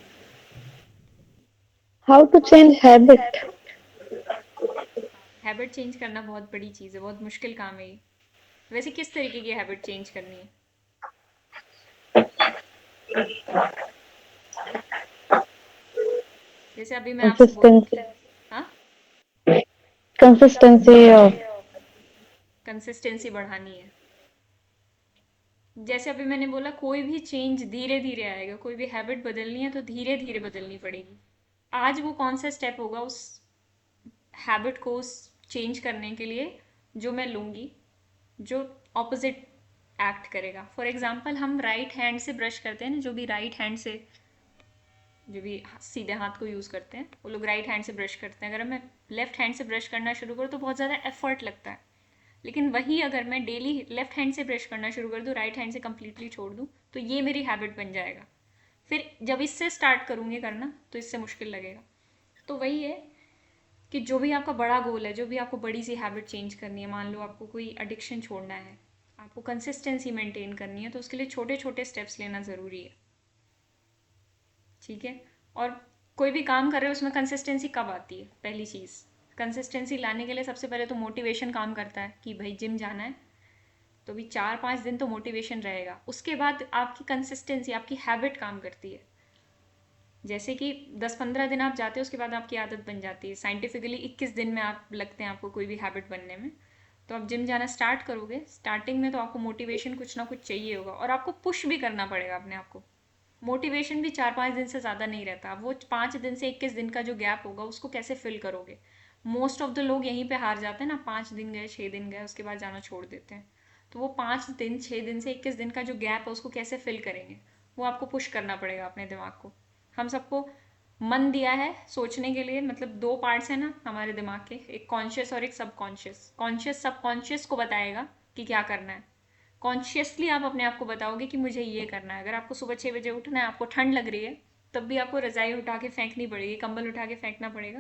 How to change habit? Habit change करना बहुत बड़ी चीज़ है, बहुत मुश्किल काम है ये। वैसे किस तरीके की हैबिट चेंज करनी है? जैसे अभी मैं आपसे बोलूँ Consistency. कि हाँ, Consistency of. कंसिस्टेंसी बढ़ानी है। जैसे अभी मैंने बोला कोई भी चेंज धीरे धीरे आएगा, कोई भी हैबिट बदलनी है तो धीरे धीरे बदलनी पड़ेगी। आज वो कौन सा स्टेप होगा उस हैबिट को उस चेंज करने के लिए जो मैं लूँगी, जो ऑपोजिट एक्ट करेगा। फॉर एग्जाम्पल हम राइट हैंड से ब्रश करते हैं ना, जो भी राइट हैंड से, जो भी सीधे हाथ को यूज़ करते हैं वो लोग राइट हैंड से ब्रश करते हैं। अगर मैं लेफ्ट हैंड से ब्रश करना शुरू करूँ तो बहुत ज़्यादा एफर्ट लगता है, लेकिन वही अगर मैं डेली लेफ्ट हैंड से ब्रश करना शुरू कर दूँ, राइट हैंड से कम्प्लीटली छोड़ दूँ, तो ये मेरी हैबिट बन जाएगा। फिर जब इससे स्टार्ट करूँगी करना तो इससे मुश्किल लगेगा। तो वही है कि जो भी आपका बड़ा गोल है, जो भी आपको बड़ी सी हैबिट चेंज करनी है, मान लो आपको कोई एडिक्शन छोड़ना है, आपको कंसिस्टेंसी मेंटेन करनी है, तो उसके लिए छोटे छोटे स्टेप्स लेना ज़रूरी है। ठीक है, और कोई भी काम कर रहे हो उसमें कंसिस्टेंसी कब आती है? पहली चीज़, कंसिस्टेंसी लाने के लिए सबसे पहले तो मोटिवेशन काम करता है कि भाई जिम जाना है, तो भी 4-5 दिन तो मोटिवेशन रहेगा। उसके बाद आपकी कंसिस्टेंसी, आपकी हैबिट काम करती है। जैसे कि 10-15 दिन आप जाते हो, उसके बाद आपकी आदत बन जाती है। साइंटिफिकली 21 दिन में आप लगते हैं आपको कोई भी हैबिट बनने में। तो आप जिम जाना स्टार्ट करोगे, स्टार्टिंग में तो आपको मोटिवेशन कुछ ना कुछ चाहिए होगा और आपको पुश भी करना पड़ेगा अपने आप को। मोटिवेशन भी 4-5 दिन से ज़्यादा नहीं रहता। वो 5 दिन से 21 दिन का जो गैप होगा उसको कैसे फिल करोगे? मोस्ट ऑफ द लोग यहीं पे हार जाते हैं ना, 5 दिन गए 6 दिन गए उसके बाद जाना छोड़ देते हैं। तो वो 5 दिन 6 दिन से 21 दिन का जो गैप है उसको कैसे फिल करेंगे? वो आपको पुश करना पड़ेगा अपने दिमाग को। हम सबको मन दिया है सोचने के लिए, मतलब 2 पार्ट्स हैं ना हमारे दिमाग के, एक कॉन्शियस और एक सबकॉन्शियस। कॉन्शियस सबकॉन्शियस को बताएगा कि क्या करना है, कॉन्शियसली आप अपने आप को बताओगे कि मुझे ये करना है। अगर आपको सुबह 6 बजे उठना है, आपको ठंड लग रही है, तब भी आपको रज़ाई उठा के फेंकनी पड़ेगी, कंबल उठा के फेंकना पड़ेगा,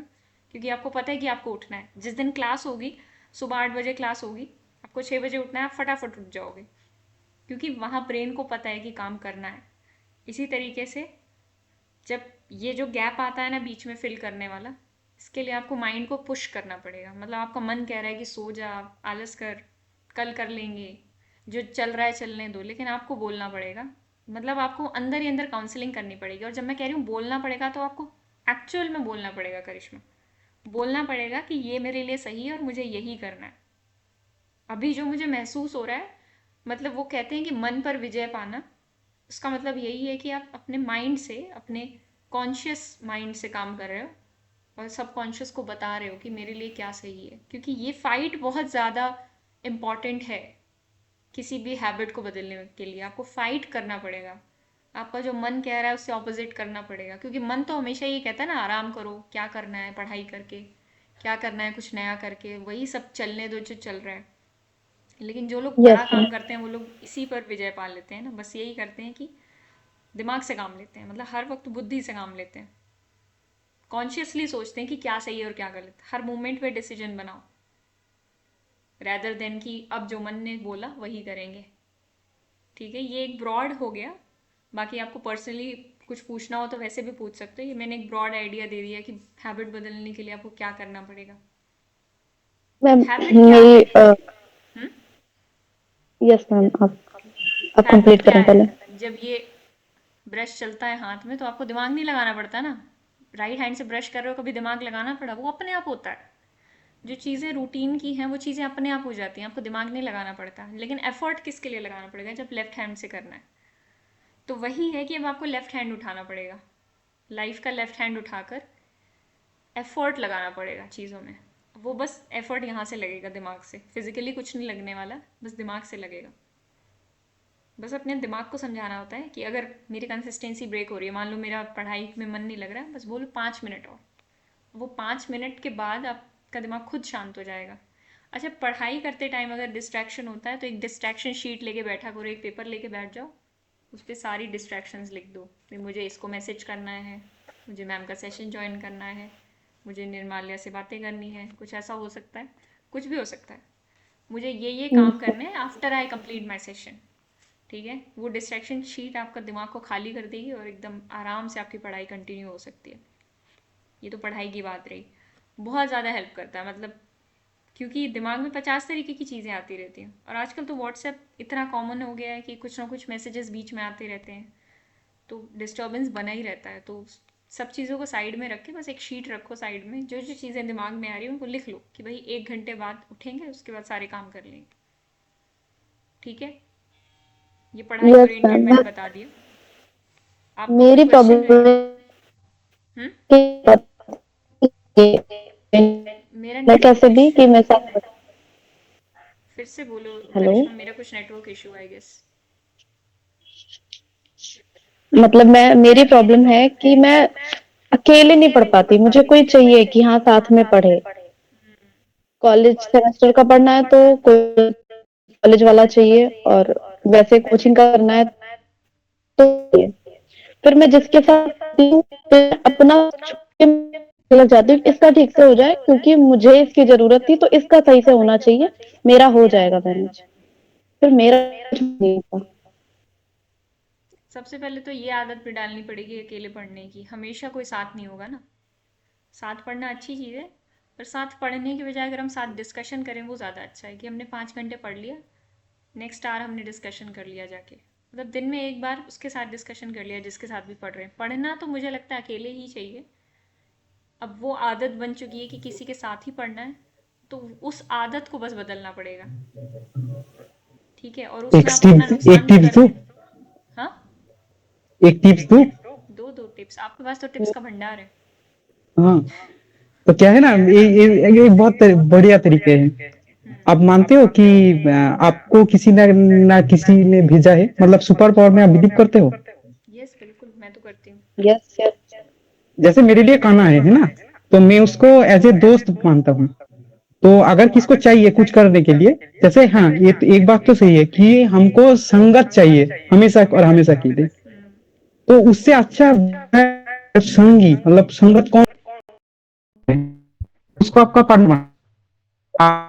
क्योंकि आपको पता है कि आपको उठना है। जिस दिन क्लास होगी, सुबह 8 बजे क्लास होगी, आपको 6 बजे उठना है, आप फटाफट उठ जाओगे, क्योंकि वहाँ ब्रेन को पता है कि काम करना है। इसी तरीके से जब ये जो गैप आता है ना बीच में फिल करने वाला, इसके लिए आपको माइंड को पुश करना पड़ेगा। मतलब आपका मन कह रहा है कि सो जा, आलस कर, कल कर लेंगे, जो चल रहा है चलने दो, लेकिन आपको बोलना पड़ेगा मतलब आपको अंदर ही अंदर काउंसलिंग करनी पड़ेगी। और जब मैं कह रही हूँ बोलना पड़ेगा, तो आपको एक्चुअल में बोलना पड़ेगा करिश्मा। बोलना पड़ेगा कि ये मेरे लिए सही है और मुझे यही करना है। अभी जो मुझे महसूस हो रहा है, मतलब वो कहते हैं कि मन पर विजय पाना, उसका मतलब यही है कि आप अपने माइंड से, अपने कॉन्शियस माइंड से काम कर रहे हो और सबकॉन्शियस को बता रहे हो कि मेरे लिए क्या सही है। क्योंकि ये फाइट बहुत ज़्यादा इम्पॉर्टेंट है। किसी भी हैबिट को बदलने के लिए आपको फाइट करना पड़ेगा। आपका जो मन कह रहा है उससे ऑपोजिट करना पड़ेगा। क्योंकि मन तो हमेशा ये कहता है ना, आराम करो, क्या करना है पढ़ाई करके, क्या करना है कुछ नया करके, वही सब चलने दो जो चल रहा है। लेकिन जो लोग बड़ा यस मैम। काम करते हैं वो लोग इसी पर विजय पा लेते हैं ना। बस यही करते हैं कि दिमाग से काम लेते हैं, मतलब हर वक्त बुद्धि से काम लेते हैं। कॉन्शियसली सोचते हैं कि क्या सही है और क्या गलत। हर मोमेंट पे डिसीजन बनाओ, रैदर देन कि अब जो मन ने बोला वही करेंगे। ठीक है, ये एक ब्रॉड हो गया। बाकी आपको पर्सनली कुछ पूछना हो तो वैसे भी पूछ सकते हो। ये मैंने एक ब्रॉड आइडिया दे दिया कि हैबिट बदलने के लिए आपको क्या करना पड़ेगा। मैम हैबिट क्या मेरी है? हम्म यस मैम, आप हैबिट कंप्लीट क्या करें है? पहले। जब ये ब्रश चलता है हाथ में तो आपको दिमाग नहीं लगाना पड़ता ना। राइट हैंड से ब्रश कर रहे हो, कभी दिमाग लगाना पड़ा? वो अपने आप होता है। जो चीज़ें रूटीन की हैं वो चीज़ें अपने आप हो जाती हैं, आपको दिमाग नहीं लगाना पड़ता। लेकिन एफर्ट किसके लिए लगाना पड़ेगा? जब लेफ्ट हैंड से करना है। तो वही है कि अब आपको लेफ्ट हैंड उठाना पड़ेगा। लाइफ का लेफ्ट हैंड उठाकर एफर्ट लगाना पड़ेगा चीज़ों में। वो बस एफर्ट यहाँ से लगेगा, दिमाग से। फिजिकली कुछ नहीं लगने वाला, बस दिमाग से लगेगा। बस अपने दिमाग को समझाना होता है कि अगर मेरी कंसिस्टेंसी ब्रेक हो रही है, मान लो मेरा पढ़ाई में मन नहीं लग रहा है, बस बोलो 5 मिनट और। वो 5 मिनट के बाद आपका दिमाग खुद शांत हो जाएगा। अच्छा, पढ़ाई करते टाइम अगर डिस्ट्रैक्शन होता है तो एक डिस्ट्रैक्शन शीट लेके बैठा करो, एक पेपर लेके बैठ जाओ, उस पर सारी डिस्ट्रैक्शंस लिख दो कि मुझे इसको मैसेज करना है, मुझे मैम का सेशन ज्वाइन करना है, मुझे निर्माल्या से बातें करनी है, कुछ ऐसा हो सकता है, कुछ भी हो सकता है। मुझे ये काम करने हैं after I complete my session. ठीक है, वो डिस्ट्रैक्शन शीट आपका दिमाग को खाली कर देगी और एकदम आराम से आपकी पढ़ाई कंटिन्यू हो सकती है। ये तो पढ़ाई की बात रही। बहुत ज़्यादा हेल्प करता है, मतलब क्योंकि दिमाग में 50 तरीके की चीज़ें आती रहती हैं। और आजकल तो व्हाट्सएप इतना कॉमन हो गया है कि कुछ ना कुछ मैसेजेस बीच में आते रहते हैं, तो डिस्टर्बेंस बना ही रहता है। तो सब चीज़ों को साइड में रख के बस एक शीट रखो साइड में, जो जो चीज़ें दिमाग में आ रही हैं उनको लिख लो कि भाई 1 घंटे बाद उठेंगे, उसके बाद सारे काम कर लेंगे। ठीक है, ये पढ़ाई यस ओरिएंटेड मैम। मैंने बता दिया। आपको कोई मेरी क्वेश्चन रहे? प्रॉब्लम हम्म मेरा मैं नेटवर्क कैसे भी इशू, कि मैं साथ। फिर से बोलो हेलो। करिश्मा, मेरा कुछ नेटवर्क इशू आई गेस। मतलब मैं, मेरी प्रॉब्लम है कि मैं अकेले नहीं पढ़ पाती, मुझे कोई चाहिए कि हाँ साथ में पढ़े। कॉलेज सेमेस्टर का पढ़ना है तो कोई कॉलेज वाला चाहिए, और वैसे कोचिंग का करना है तो चाहिए। फिर मैं जिसके साथ हूँ, फिर अपना छुट्टी लग जाती हूँ इसका ठीक से हो जाए, क्योंकि मुझे इसकी जरूरत थी तो इसका सही से होना चाहिए, मेरा हो जाएगा मैनेज। फिर मेरा कुछ नहीं होता। सबसे पहले तो ये आदत भी डालनी पड़ेगी अकेले पढ़ने की। हमेशा कोई साथ नहीं होगा ना। साथ पढ़ना अच्छी चीज़ है, पर साथ पढ़ने की बजाय अगर हम साथ डिस्कशन करें वो ज़्यादा अच्छा है। कि हमने 5 घंटे पढ़ लिया, नेक्स्ट आवर हमने डिस्कशन कर लिया जाके, मतलब दिन में एक बार उसके साथ डिस्कशन कर लिया जिसके साथ भी पढ़ रहे हैं। पढ़ना तो मुझे लगता है अकेले ही चाहिए। अब वो आदत बन चुकी है कि किसी के साथ ही पढ़ना है, तो उस आदत को बस बदलना पड़ेगा। ठीक है, और एक उसमें आप अपना टिप्स एक नुकसान भी टिप्स कर दो, रहे हैं। हाँ, एक टिप्स दो। दो दो टिप्स, आपके पास तो टिप्स का भंडार है। हाँ, तो क्या है ना, ये बहुत बढ़िया तरीके हैं। आप मानते हो कि आपको किसी ना किसी ने भेजा है, मतलब सुपर पावर में आप बिलीव करते हो? यस बिल्कुल, मैं तो करती हूँ। Yes yes. जैसे मेरे लिए कान्हा है ना, तो मैं उसको एज ए दोस्त मानता हूँ। तो अगर किसको चाहिए कुछ करने के लिए, जैसे हाँ, ये तो एक बात तो सही है कि हमको संगत चाहिए हमेशा और हमेशा के लिए। तो उससे अच्छा संगी, मतलब संगत कौन है, उसको आपका पार्टनर। हाँ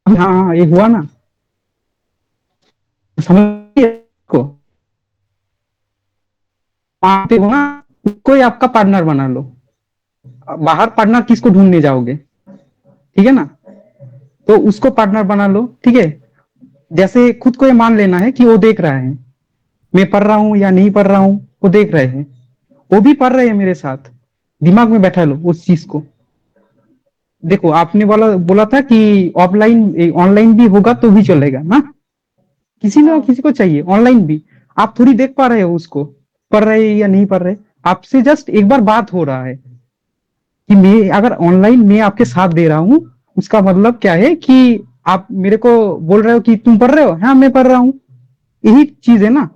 हाँ, ये हुआ ना, समझिए को मानते हो ना, उसको ही आपका पार्टनर बना लो। बाहर पार्टनर किसको ढूंढने जाओगे? ठीक है ना, तो उसको पार्टनर बना लो। ठीक है, जैसे खुद को ये मान लेना है कि वो देख रहा है, मैं पढ़ रहा हूँ या नहीं पढ़ रहा हूँ, वो देख रहे हैं। वो भी पढ़ रहे हैं मेरे साथ। दिमाग में बैठा लो उस चीज को। देखो, आपने बोला बोला था कि ऑफलाइन ऑनलाइन भी होगा तो भी चलेगा ना, किसी ना हाँ किसी को चाहिए ऑनलाइन भी। आप थोड़ी देख पा रहे हो उसको, पढ़ रहे हैं या नहीं पढ़ रहे। आपसे जस्ट एक बार बात हो रहा है कि मैं अगर ऑनलाइन मैं आपके साथ दे रहा हूँ, उसका मतलब क्या है कि आप मेरे को बोल रहे हो कि तुम पढ़ रहे हो, हाँ मैं पढ़ रहा हूँ, यही चीज है ना।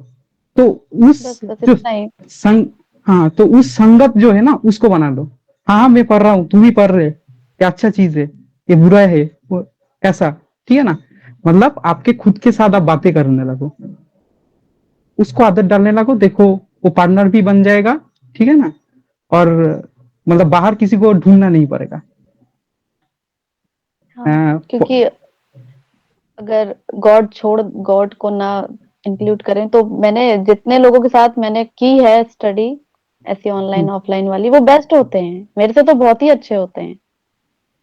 तो बस उस बस जो इतना ही। संग हाँ, तो उस संगत जो है ना उसको बना लो। हाँ हाँ मैं पढ़ रहा हूँ, तुम भी पढ़ रहे, ये अच्छा चीज है, ये बुरा है, वो ऐसा, ठीक है ना। मतलब आपके खुद के साथ आप बातें करने लगो, उसको आदत डालने लगो। देखो, वो पार्टनर भी बन जाएगा, ठीक है ना। और मतलब बाहर किसी को ढूंढना नहीं पड़ेगा। हाँ, क्योंकि अगर गॉड को ना इंक्लूड करें तो मैंने जितने लोगों के साथ मैंने की है स्टडी ऐसी ऑनलाइन ऑफलाइन वाली, वो बेस्ट होते हैं, मेरे से तो बहुत ही अच्छे होते हैं,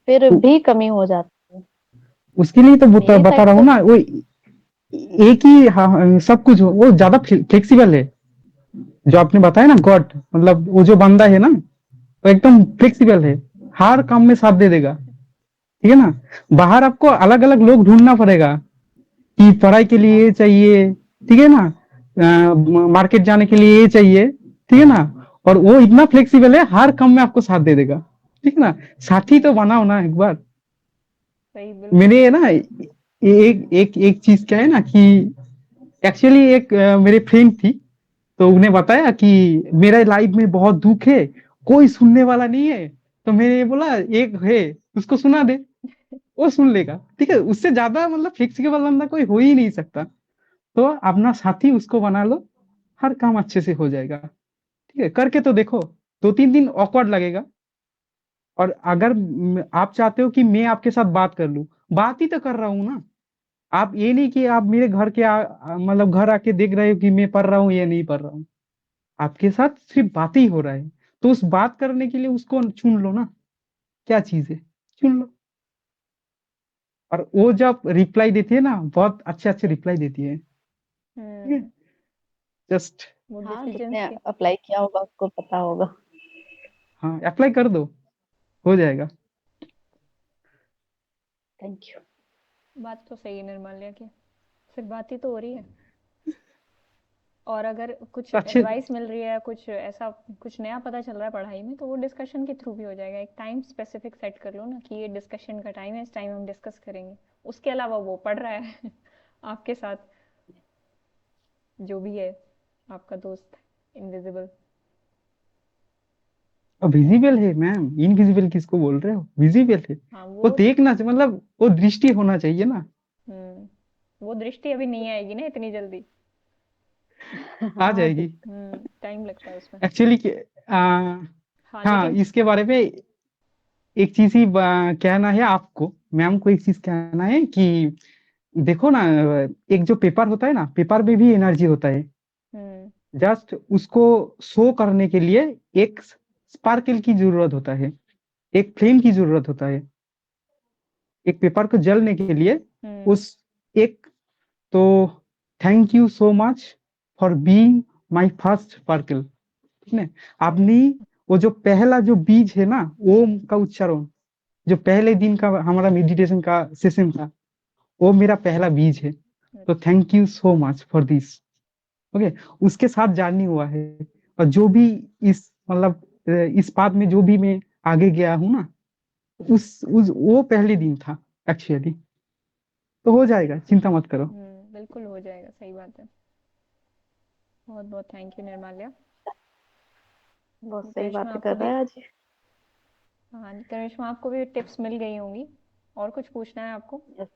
फिर तो भी कमी हो जाती है उसके लिए तो मेरी बता साइड रहा हूँ से। ना, वो एक ही, हाँ, हाँ, सब कुछ वो ज्यादा फ्लेक्सिबल है। जो आपने बताया ना गॉड, मतलब वो जो बंदा है ना, वो एकदम फ्लेक्सिबल है, हर काम में साथ दे देगा, ठीक है ना। बाहर आपको अलग अलग लोग ढूंढना पड़ेगा कि पढ़ाई के लिए ये चाहिए, ठीक है ना, मार्केट जाने के लिए ये चाहिए, ठीक है ना। और वो इतना फ्लेक्सिबल है, हर काम में आपको साथ दे देगा, ठीक है ना। साथी तो बनाओ ना एक बार। सही, बिल्कुल मैंने सही। ना एक एक एक चीज क्या है ना कि एक्चुअली एक मेरे फ्रेंड थी, तो उन्हें बताया कि मेरा लाइफ में बहुत दुख है, कोई सुनने वाला नहीं है। तो मैंने ये बोला, एक है, उसको सुना दे, वो सुन लेगा, ठीक है। उससे ज्यादा मतलब फ्लेक्सिबल बंदा कोई हो ही नहीं सकता। तो अपना साथी उसको बना लो, हर काम अच्छे से हो जाएगा, ठीक है। करके तो देखो, 2-3 दिन ऑकवर्ड लगेगा। और अगर आप चाहते हो कि मैं आपके साथ बात कर लूं, बात ही तो कर रहा हूं ना। आप ये नहीं कि आप मेरे घर के मतलब घर आके देख रहे हो कि मैं पढ़ रहा हूँ या नहीं पढ़ रहा हूँ। आपके साथ सिर्फ बात ही हो रहा है, तो उस बात करने के लिए उसको चुन लो ना, क्या चीज है, चुन लो। और वो जब रिप्लाई देती है ना, बहुत अच्छे अच्छे रिप्लाई देती है, ठीक है। हम्म। जस्ट, वो हाँ, डिसीजंस जिसने के। अप्लाई किया होगा उसको पता होगा। हाँ अप्लाई कर दो, हो जाएगा। Thank you. बात तो सही है निर्मल्या की, सिर्फ बात ही तो हो रही है। और अगर कुछ तो अच्छे, एडवाइस मिल रही है, कुछ ऐसा कुछ नया पता चल रहा है पढ़ाई में, तो वो डिस्कशन के थ्रू भी हो जाएगा। एक टाइम स्पेसिफिक सेट कर लो ना कि ये डिस्कशन का टाइम है, इस टाइम हम डिस्कस करेंगे। उसके अलावा वो पढ़ रहा है आपके साथ, जो भी है आपका दोस्त इनविजिबल। विजिबल है मैम, इनविजिबल किसको बोल रहे हो, विजिबल है। हाँ वो वो। देखना चाहिए, मतलब वो दृष्टि होना चाहिए ना। वो दृष्टि अभी नहीं आएगी ना इतनी जल्दी। आ हाँ जी। जाएगी। टाइम लगता है उसमें। एक्चुअली हाँ हाँ, लेकिन। इसके बारे में एक चीज ही कहना है आपको, मैम को एक चीज कहना है कि देखो ना, एक जो पेपर होता है ना, पेपर में भी एनर्जी होता है। हम्म। जस्ट उसको शो करने के लिए एक स्पार्कल की जरूरत होता है, एक फ्लेम की जरूरत होता है, एक पेपर को जलने के लिए। हम्म। उस एक, तो thank you so much for being my first sparkle, ठीक है। आपने वो जो पहला जो बीज है ना, ओम का उच्चारण, जो पहले दिन का हमारा मेडिटेशन का सेशन था, वो मेरा पहला बीज है। तो अच्छा। Thank you so much for this, okay. उसके साथ जर्नी हुआ है। और जो भी इस मतलब इस बात में जो भी मैं आगे गया हूँ ना, उस वो पहले दिन था एक्चुअली। तो हो जाएगा, चिंता मत करो। बिल्कुल हो जाएगा, सही बात है। बहुत बहुत थैंक यू निर्माल्या। बहुत सही करिश्मा बातें आपको कर भी। रहा है आज। हाँ करिश्मा आपको भी टिप्स मिल गई होंगी। और कुछ पूछना है आपको? यस,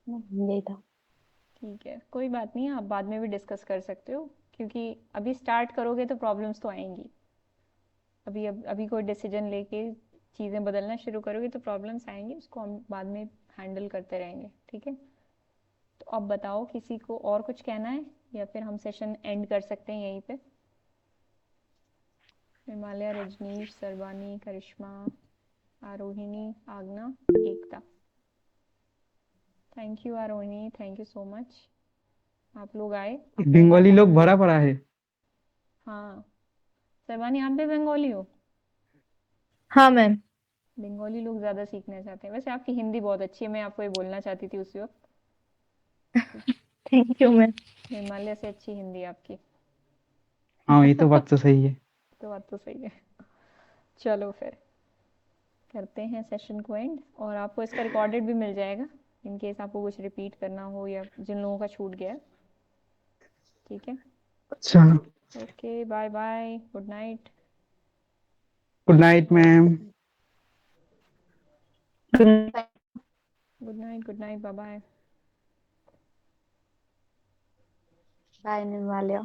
यही था। ठीक है, कोई बात नहीं, आप बाद में भी डिस्कस कर सकते हो। क्योंकि अभी स्टार्ट करोगे तो प्रॉब्लम्स तो आएंगी। अभी कोई डिसीजन लेके चीज़ें बदलना शुरू करोगे तो प्रॉब्लम्स आएंगी, उसको हम बाद में हैंडल करते रहेंगे, ठीक है। तो अब बताओ, किसी को और कुछ कहना है या फिर हम सेशन एंड कर सकते हैं यहीं पे? Himalaya, Rajneesh, सरबानी, Karishma, Arohini, Agna, Ekta. Thank you Aarohi, thank you so much, आप लोग आए। बंगाली लोग भरा पड़ा है। हाँ सरवानी, आप भी बंगाली हो? हाँ मैम। बंगाली लोग ज़्यादा सीखना चाहते हैं। वैसे आपकी हिंदी बहुत अच्छी है, मैं आपको ये बोलना चाहती थी उसी वक्त। Thank you ma'am. हिमालय से अच्छी हिंदी है आपकी। हाँ ये तो बात तो सही है। तो बात तो सही है। चलो फिर करते हैं सेशन को एंड, और आपको इसका रिकॉर्डेड भी मिल जाएगा इन केस आपको कुछ रिपीट करना हो या जिन लोगों का छूट गया है। ठीक है, अच्छा, okay, bye bye, good night. Good night ma'am. Good night, good night, bye bye. Bye निर्माल्या।